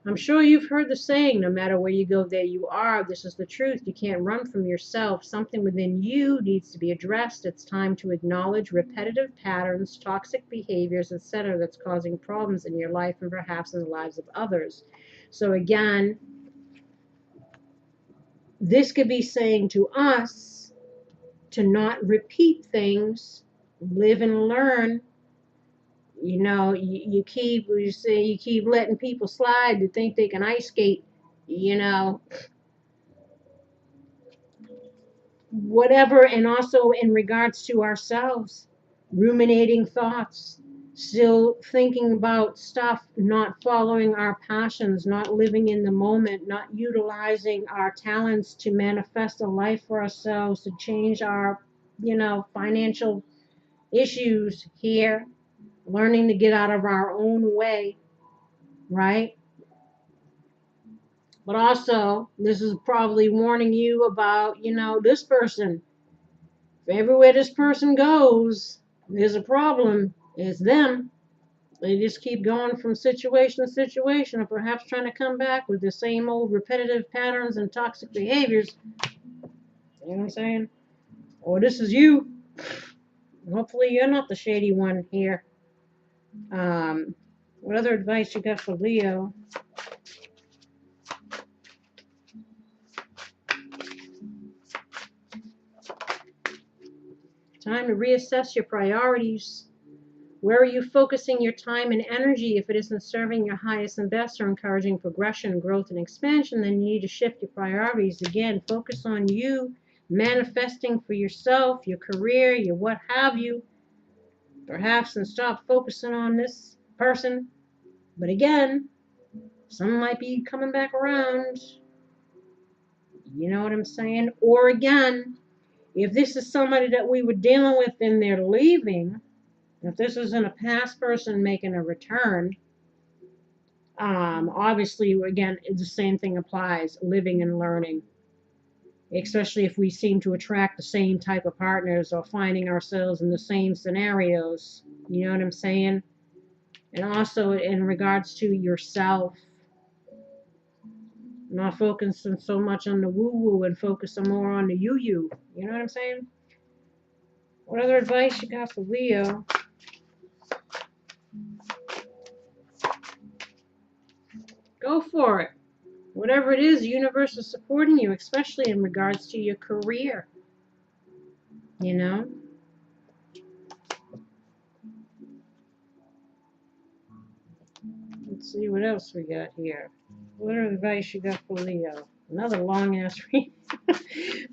I'm sure you've heard the saying, no matter where you go, there you are. This is the truth. You can't run from yourself. Something within you needs to be addressed. It's time to acknowledge repetitive patterns, toxic behaviors, etc. that's causing problems in your life and perhaps in the lives of others. So again, this could be saying to us to not repeat things, live and learn. You know, you keep letting people slide to think they can ice skate, you know, whatever. And also in regards to ourselves, ruminating thoughts, still thinking about stuff, not following our passions, not living in the moment, not utilizing our talents to manifest a life for ourselves, to change our, you know, financial issues here, learning to get out of our own way, right? But also, this is probably warning you about, you know, this person. If everywhere this person goes, there's a problem. It's them. They just keep going from situation to situation, or perhaps trying to come back with the same old repetitive patterns and toxic behaviors. You know what I'm saying? Or this is you. Hopefully you're not the shady one here. What other advice you got for Leo? Time to reassess your priorities. Where are you focusing your time and energy? If it isn't serving your highest and best or encouraging progression, growth, and expansion, then you need to shift your priorities. Again, focus on you, manifesting for yourself, your career, your what have you, perhaps, and stop focusing on this person. But again, some might be coming back around. You know what I'm saying? Or again, if this is somebody that we were dealing with and they're leaving, if this isn't a past person making a return, obviously, again, the same thing applies, living and learning, especially if we seem to attract the same type of partners or finding ourselves in the same scenarios. You know what I'm saying? And also in regards to yourself, not focusing so much on the woo-woo and focusing more on the you-you. You know what I'm saying? What other advice you got for Leo? Go for it. Whatever it is, the universe is supporting you, especially in regards to your career. You know? Let's see what else we got here. What other advice you got for Leo? Another long ass read.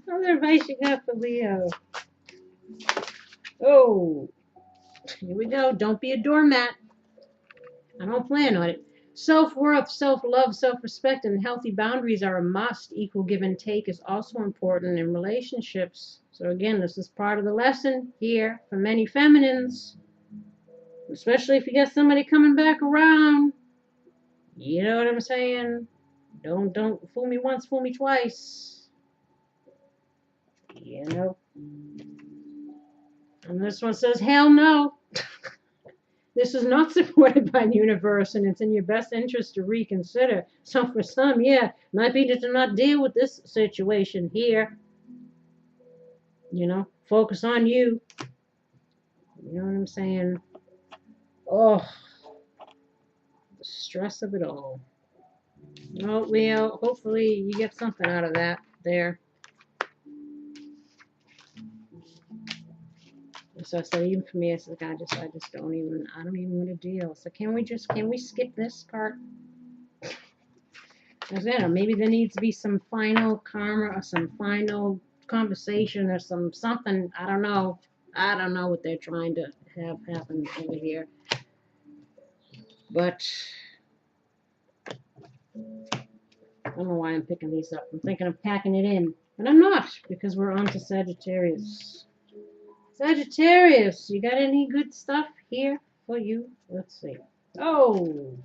Another advice you got for Leo. Oh, here we go. Don't be a doormat. I don't plan on it. Self-worth, self-love, self-respect, and healthy boundaries are a must. Equal give and take is also important in relationships. So again, this is part of the lesson here for many feminines, especially if you get somebody coming back around. You know what I'm saying? Don't fool me once, fool me twice. You know? And this one says, hell no. This is not supported by the universe, and it's in your best interest to reconsider. So for some, yeah, might be to not deal with this situation here. You know, focus on you. You know what I'm saying? Oh, the stress of it all. Well, hopefully you get something out of that there. So I said, even for me, I said, I just don't even want to deal. So can we skip this part? I said, maybe there needs to be some final karma or some final conversation or something. I don't know. I don't know what they're trying to have happen over here. But I don't know why I'm picking these up. I'm thinking of packing it in. But I'm not, because we're on to Sagittarius. Sagittarius, you got any good stuff here for you? Let's see. Oh,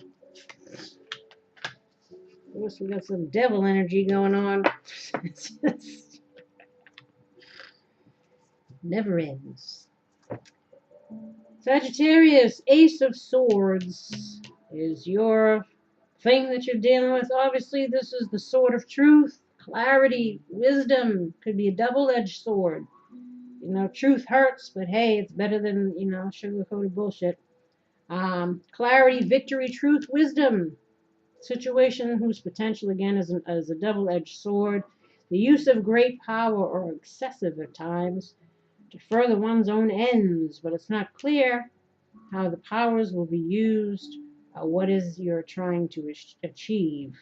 looks we got some devil energy going on. Never ends. Sagittarius, Ace of Swords is your thing that you're dealing with. Obviously, this is the sword of truth, clarity, wisdom. Could be a double-edged sword. You know, truth hurts, but hey, it's better than, you know, sugar-coated bullshit. Clarity, victory, truth, wisdom. Situation whose potential, again, is a double-edged sword. The use of great power or excessive at times to further one's own ends, but it's not clear how the powers will be used or what is you're trying to achieve.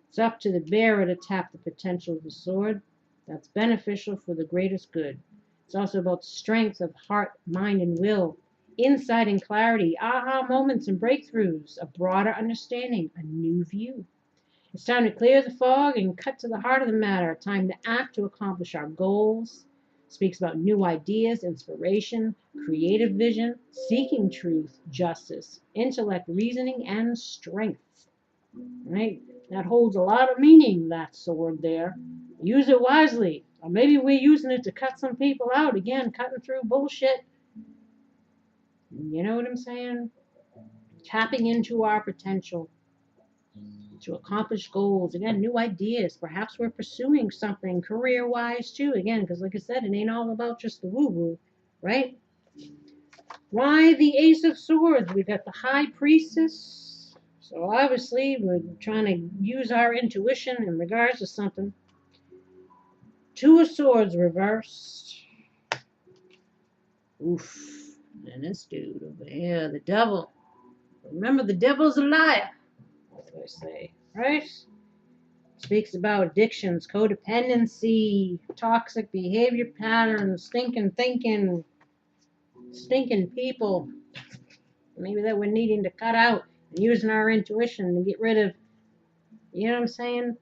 It's up to the bearer to tap the potential of the sword that's beneficial for the greatest good. It's also about strength of heart, mind, and will, insight and clarity, aha moments and breakthroughs, a broader understanding, a new view. It's time to clear the fog and cut to the heart of the matter. Time to act to accomplish our goals. Speaks about new ideas, inspiration, creative vision, seeking truth, justice, intellect, reasoning, and strength. Right? That holds a lot of meaning, that sword there. Use it wisely. Or maybe we're using it to cut some people out. Again, cutting through bullshit. You know what I'm saying? Tapping into our potential to accomplish goals. Again, new ideas. Perhaps we're pursuing something career-wise too. Again, because like I said, it ain't all about just the woo-woo, right? Why the Ace of Swords? We got the High Priestess. So obviously we're trying to use our intuition in regards to something. Two of Swords reversed. Oof. And this dude over here, the devil. Remember, the devil's a liar. What do I say? Right? Speaks about addictions, codependency, toxic behavior patterns, stinking thinking, stinking people. Maybe that we're needing to cut out and using our intuition to get rid of, you know what I'm saying?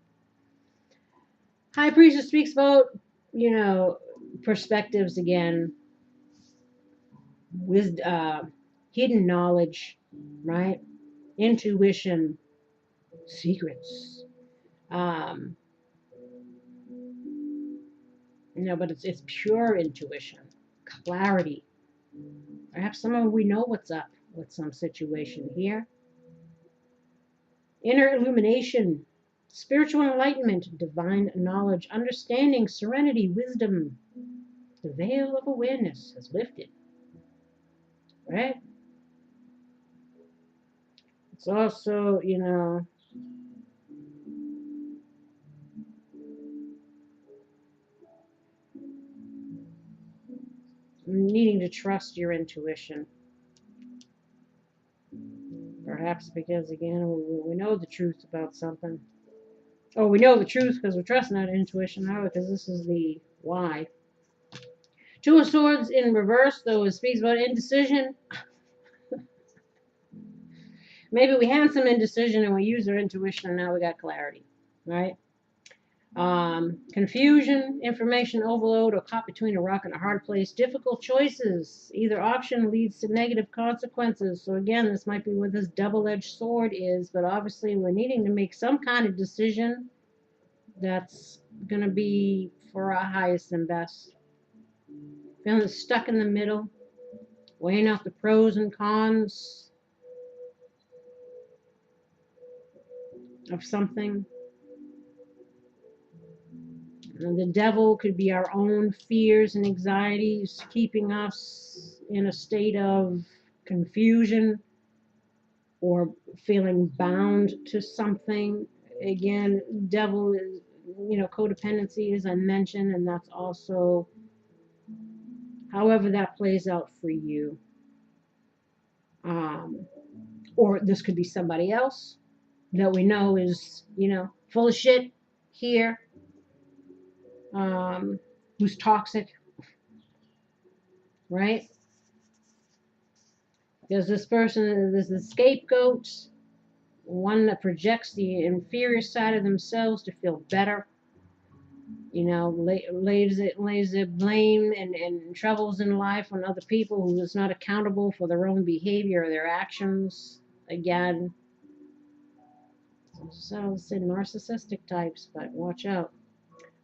High Priestess speaks about, you know, perspectives again, hidden knowledge, right? Intuition, secrets. But it's pure intuition, clarity. Perhaps someone we know what's up with some situation here. Inner illumination, spiritual enlightenment, divine knowledge, understanding, serenity, wisdom. The veil of awareness has lifted. Right? It's also, you know, needing to trust your intuition. Perhaps because, again, we know the truth about something. Oh, we know the truth because we're trusting that intuition. No, because this is the why. Two of Swords in reverse, though, it speaks about indecision. Maybe we had some indecision and we used our intuition and now we got clarity, right? Confusion, information overload, or caught between a rock and a hard place. Difficult choices. Either option leads to negative consequences. So again, this might be where this double-edged sword is, but obviously we're needing to make some kind of decision that's going to be for our highest and best. Feeling stuck in the middle, weighing out the pros and cons of something. And the devil could be our own fears and anxieties, keeping us in a state of confusion, or feeling bound to something. Again, devil is, codependency, as I mentioned, and that's also however that plays out for you. Or this could be somebody else that we know is, full of shit here, who's toxic, right? There's this person, there's the scapegoat, one that projects the inferior side of themselves to feel better. Lays the blame and troubles in life on other people who is not accountable for their own behavior or their actions. Again, so it's narcissistic types, but watch out.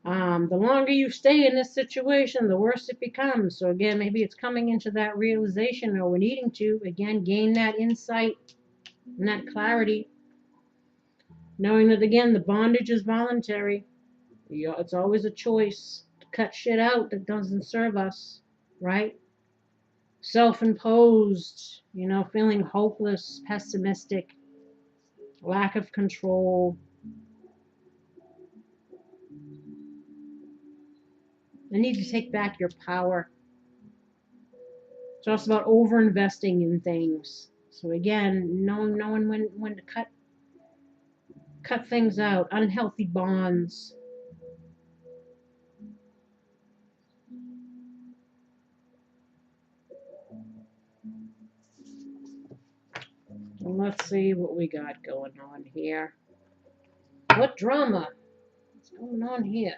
The longer you stay in this situation, the worse it becomes. So again, maybe it's coming into that realization, or we're needing to, again, gain that insight and that clarity, knowing that, again, the bondage is voluntary. It's always a choice to cut shit out that doesn't serve us, right? Self-imposed, feeling hopeless, pessimistic, lack of control. I need to take back your power. It's also about over-investing in things. So again, knowing when to cut things out, unhealthy bonds. And let's see what we got going on here. What drama is going on here?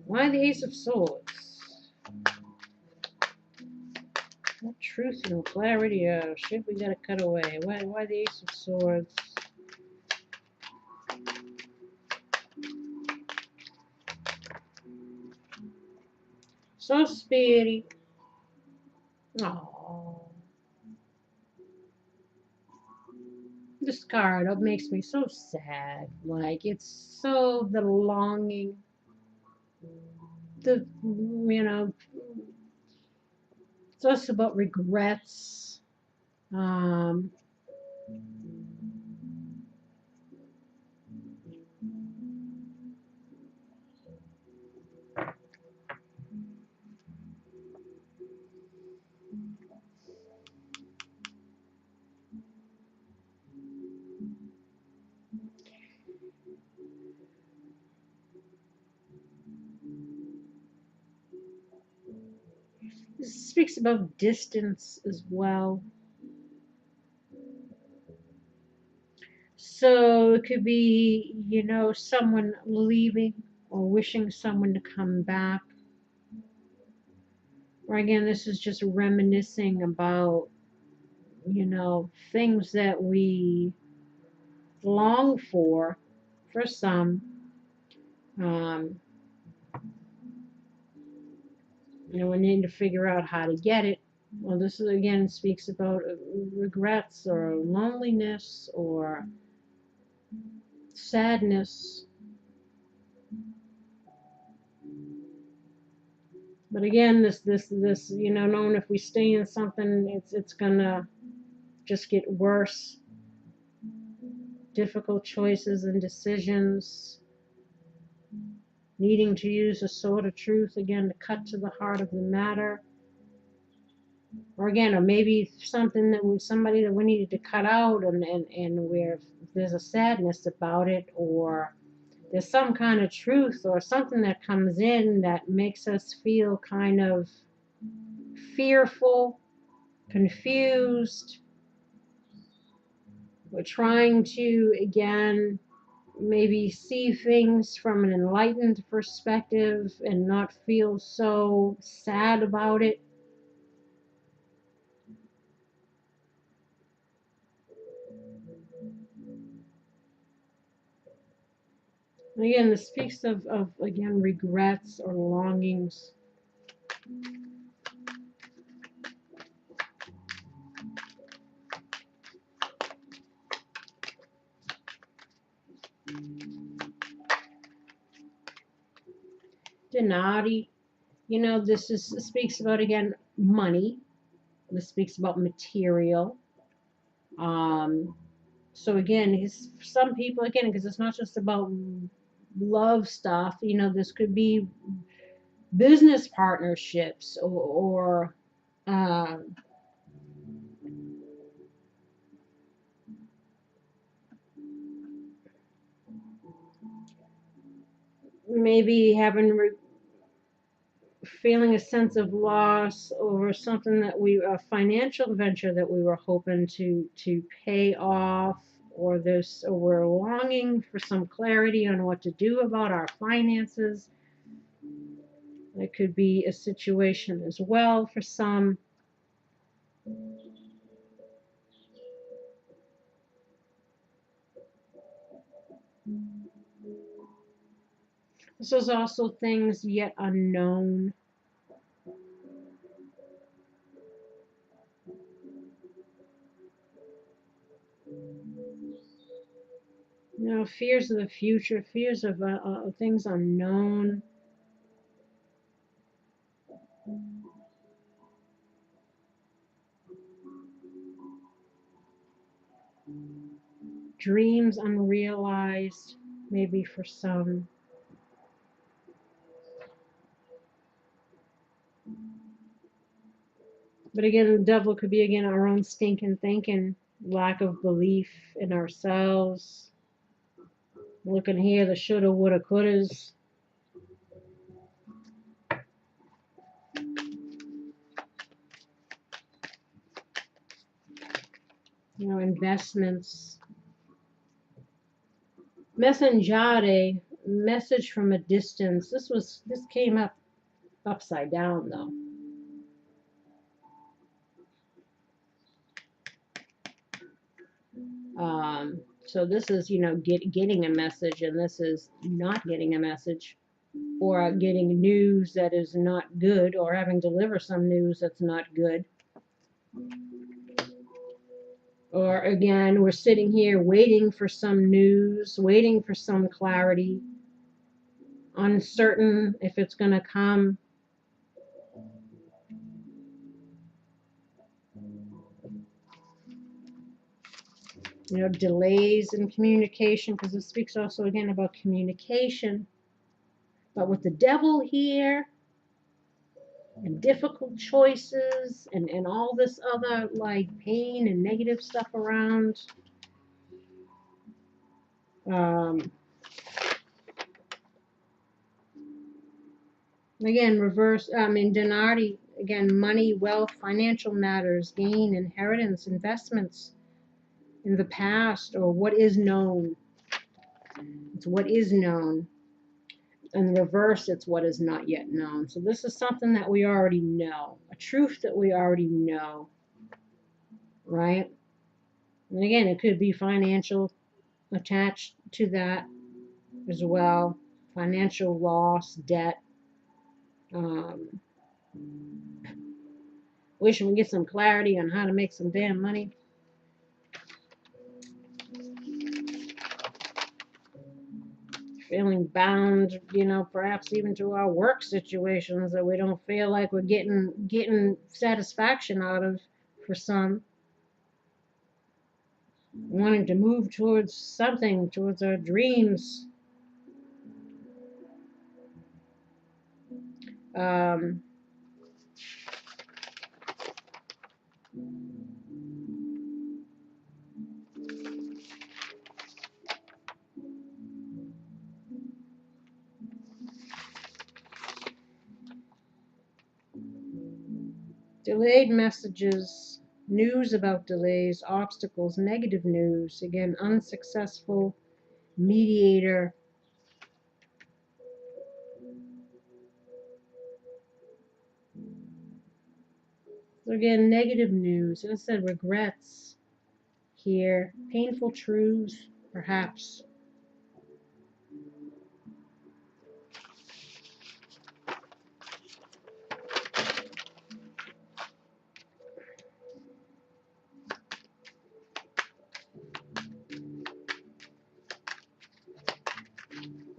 Why the Ace of Swords? What truth and clarity or shit we gotta cut away? Why the Ace of Swords? So speedy. Oh, this card makes me so sad. Like, it's so the longing. It's also about regrets. This speaks about distance as well. So it could be, someone leaving or wishing someone to come back. Or again, this is just reminiscing about, things that we long for some. We need to figure out how to get it. Well, this is, again, speaks about regrets or loneliness or sadness. But again, this, knowing if we stay in something, it's gonna just get worse. Difficult choices and decisions. Needing to use a sword of truth, again, to cut to the heart of the matter. Or again, or maybe something somebody that we needed to cut out, and where there's a sadness about it, or there's some kind of truth or something that comes in that makes us feel kind of fearful, confused. We're trying to, again, maybe see things from an enlightened perspective and not feel so sad about it. And again, this speaks of again, regrets or longings. Denari, this speaks about, again, money. This speaks about material. So again, some people, again, because it's not just about love stuff, you know, this could be business partnerships or maybe feeling a sense of loss over something that a financial venture that we were hoping to pay off, or we're longing for some clarity on what to do about our finances. It could be a situation as well for some. This is also things yet unknown. You know, fears of the future, fears of things unknown. Dreams unrealized, maybe for some. But again, the devil could be, again, our own stinking thinking, lack of belief in ourselves. Looking here, the shoulda, woulda, couldas. You know, investments. Messengere, message from a distance. This came up upside down though. So this is, you know, getting a message, and this is not getting a message, or getting news that is not good, or having to deliver some news that's not good. Or again, we're sitting here waiting for some news, waiting for some clarity, uncertain if it's going to come. You know, delays in communication, because it speaks also again about communication. But with the devil here, and difficult choices, and all this other like pain and negative stuff around. Again, reverse, Donati, again, money, wealth, financial matters, gain, inheritance, investments in the past, or what is known. It's what is known. In the reverse, it's what is not yet known. So this is something that we already know, a truth that we already know, right? And again, it could be financial attached to that as well, financial loss, debt. Wish we can get some clarity on how to make some damn money. Feeling bound, you know, perhaps even to our work situations that we don't feel like we're getting satisfaction out of for some. Wanting to move towards something, towards our dreams. Delayed messages, news about delays, obstacles, negative news, again, unsuccessful mediator. So again, negative news. And I said regrets here, painful truths, perhaps.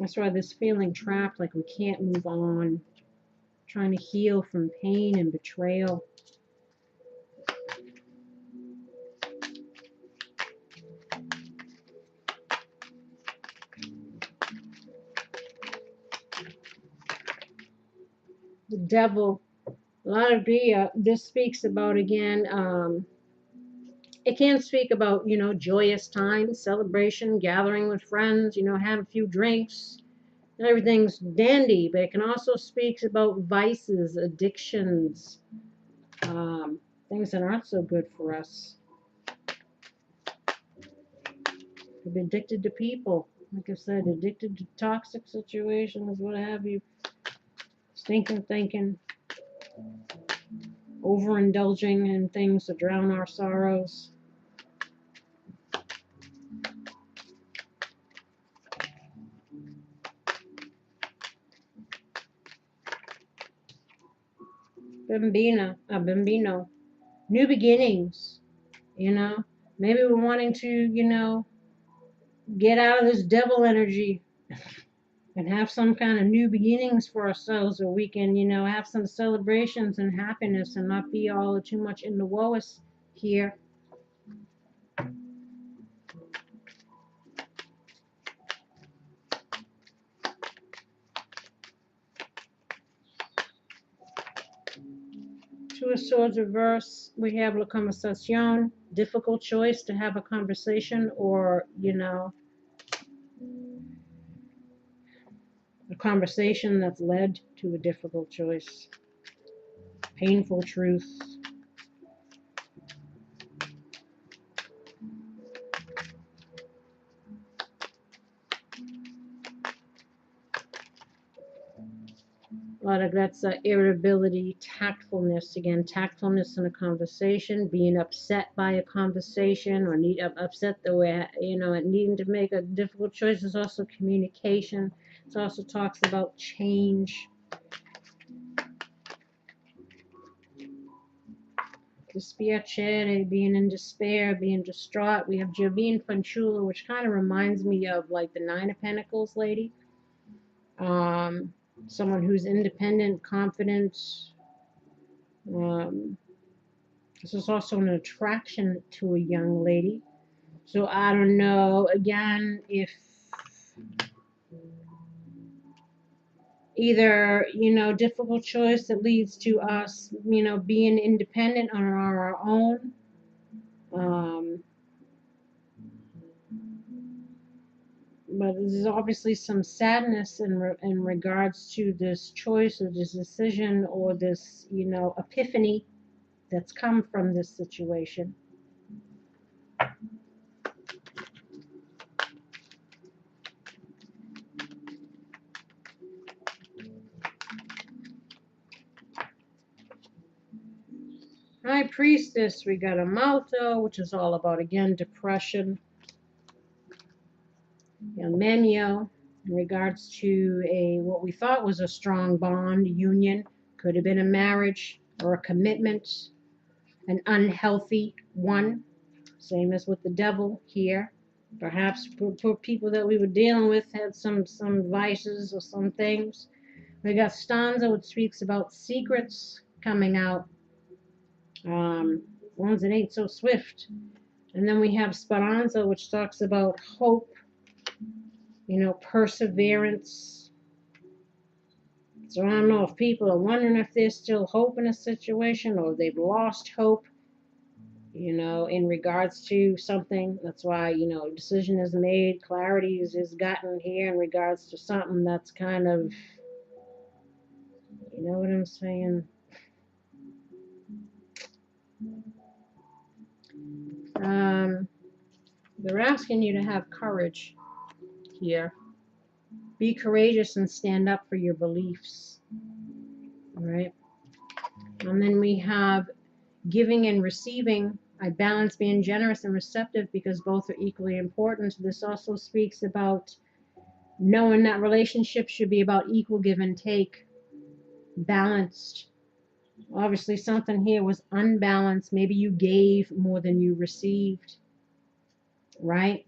That's why this feeling trapped, like we can't move on, trying to heal from pain and betrayal. The devil. A lot of this speaks about, again, it can speak about, joyous times, celebration, gathering with friends, have a few drinks. Everything's dandy, but it can also speak about vices, addictions, things that aren't so good for us. Could be addicted to people. Like I said, addicted to toxic situations, what have you. Stinking thinking. Overindulging in things to drown our sorrows. Bambino. New beginnings, Maybe we're wanting to, get out of this devil energy and have some kind of new beginnings for ourselves, or we can, have some celebrations and happiness and not be all too much in the woes here. Two of Swords reverse, we have la conversación, difficult choice to have a conversation, or, a conversation that's led to a difficult choice. Painful truth. A lot of that's irritability, tactfulness. Again, tactfulness in a conversation, being upset by a conversation, or upset the way, needing to make a difficult choice is also communication. It also talks about change. Dispiacere, being in despair, being distraught. We have Jovine Fanchula, which kind of reminds me of like the Nine of Pentacles lady. Someone who's independent, confident. This is also an attraction to a young lady. So I don't know, again, if either, difficult choice that leads to us, being independent on our own. But there's obviously some sadness in regards to this choice or this decision or this, epiphany that's come from this situation. High Priestess, we got a Malto, which is all about, again, depression. El Menio, in regards to what we thought was a strong bond, union, could have been a marriage or a commitment, an unhealthy one, same as with the devil here. Perhaps poor people that we were dealing with had some vices or some things. We got Stanza, which speaks about secrets coming out, ones that ain't so swift. And then we have Speranza, which talks about hope, perseverance. So I don't know if people are wondering if there's still hope in a situation or they've lost hope, in regards to something. That's why, a decision is made, clarity is gotten here in regards to something that's kind of, you know what I'm saying? They're asking you to have courage here. Be courageous and stand up for your beliefs. All right. And then we have giving and receiving. I balance being generous and receptive because both are equally important. This also speaks about knowing that relationships should be about equal give and take, balanced. Obviously, something here was unbalanced. Maybe you gave more than you received, right?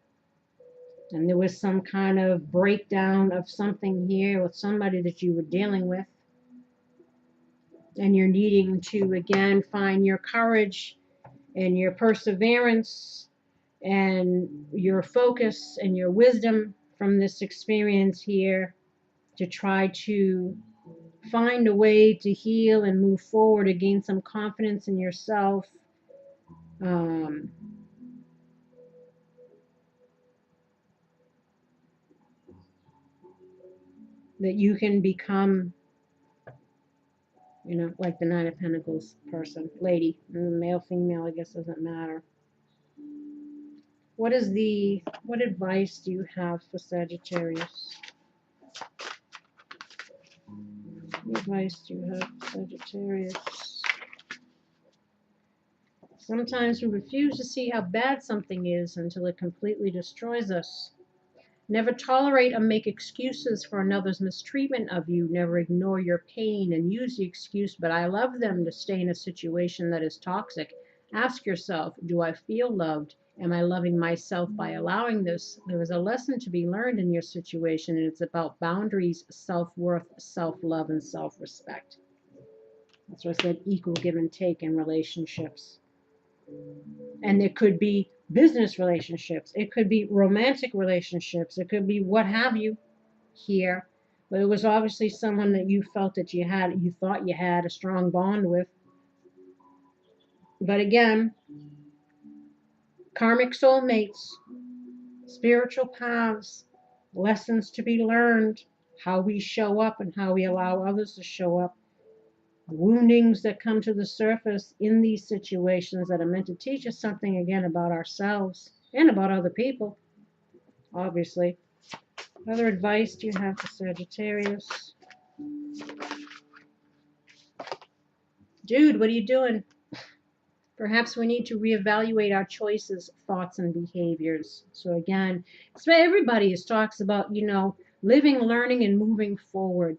And there was some kind of breakdown of something here with somebody that you were dealing with. And you're needing to, again, find your courage and your perseverance and your focus and your wisdom from this experience here to try to find a way to heal and move forward, to gain some confidence in yourself. Um, that you can become, like the Nine of Pentacles person, lady, male, female, I guess doesn't matter. What advice do you have for Sagittarius? What advice do you have for Sagittarius? Sometimes we refuse to see how bad something is until it completely destroys us. Never tolerate or make excuses for another's mistreatment of you. Never ignore your pain and use the excuse, but I love them, to stay in a situation that is toxic. Ask yourself, do I feel loved? Am I loving myself by allowing this? There is a lesson to be learned in your situation, and it's about boundaries, self-worth, self-love, and self-respect. That's what I said, equal give and take in relationships. And it could be business relationships, it could be romantic relationships, it could be what have you here. But it was obviously someone that you felt that you thought you had a strong bond with. But again, karmic soulmates, spiritual paths, lessons to be learned, how we show up and how we allow others to show up. Woundings that come to the surface in these situations that are meant to teach us something again about ourselves and about other people, obviously. Other advice do you have for Sagittarius? Dude, what are you doing? Perhaps we need to reevaluate our choices, thoughts, and behaviors. So again, everybody talks about, living, learning, and moving forward.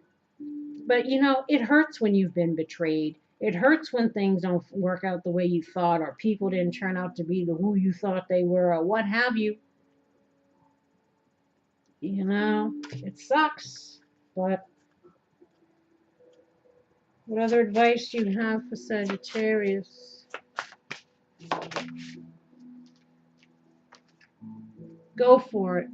But, it hurts when you've been betrayed. It hurts when things don't work out the way you thought, or people didn't turn out to be who you thought they were, or what have you. It sucks. But what other advice do you have for Sagittarius? Go for it.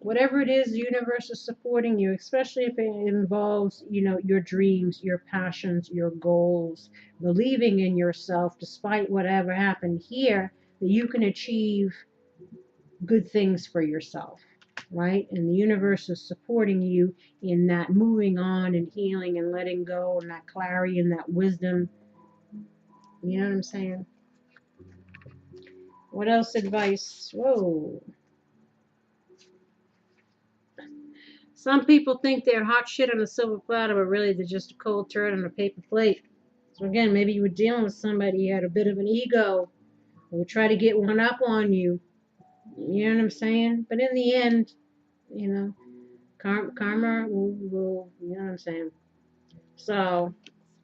Whatever it is, the universe is supporting you, especially if it involves, your dreams, your passions, your goals, believing in yourself despite whatever happened here, that you can achieve good things for yourself, right? And the universe is supporting you in that moving on and healing and letting go and that clarity and that wisdom. You know what I'm saying? What else advice? Whoa. Some people think they're hot shit on a silver platter, but really they're just a cold turd on a paper plate. So again, maybe you were dealing with somebody who had a bit of an ego, or would try to get one up on you. You know what I'm saying? But in the end, karma will, you know what I'm saying? So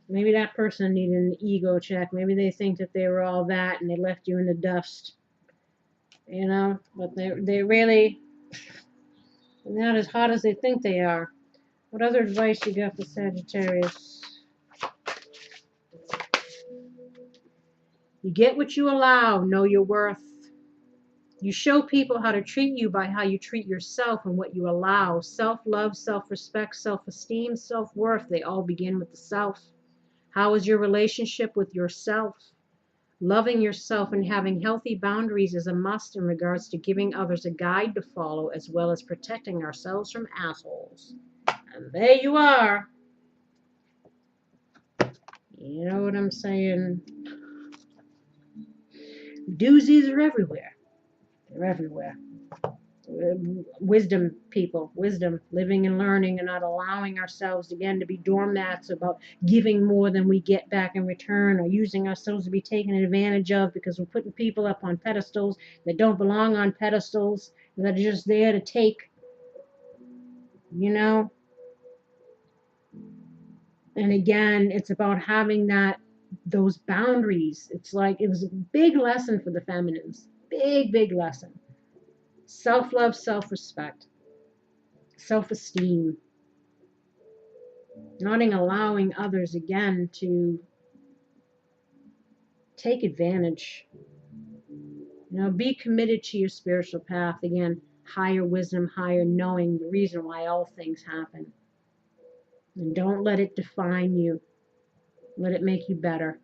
maybe that person needed an ego check. Maybe they think that they were all that and they left you in the dust. But they really, they're not as hot as they think they are. What other advice you got for Sagittarius? You get what you allow. Know your worth. You show people how to treat you by how you treat yourself and what you allow. Self-love, self-respect, self-esteem, self-worth, they all begin with the self. How is your relationship with yourself? Loving yourself and having healthy boundaries is a must in regards to giving others a guide to follow, as well as protecting ourselves from assholes. And there you are. You know what I'm saying? Doozies are everywhere. They're everywhere. Wisdom, people, wisdom, living and learning and not allowing ourselves again to be doormats about giving more than we get back in return, or using ourselves to be taken advantage of because we're putting people up on pedestals that don't belong on pedestals, that are just there to take, And again, it's about having those boundaries. It's like, it was a big lesson for the feminines. Big lesson. Self-love, self-respect, self-esteem. Not allowing others, again, to take advantage. Be committed to your spiritual path. Again, higher wisdom, higher knowing, the reason why all things happen. And don't let it define you. Let it make you better.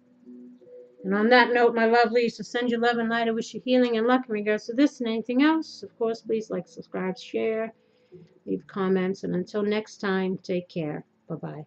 And on that note, my lovelies, to send you love and light, I wish you healing and luck in regards to this and anything else. Of course, please like, subscribe, share, leave comments. And until next time, take care. Bye-bye.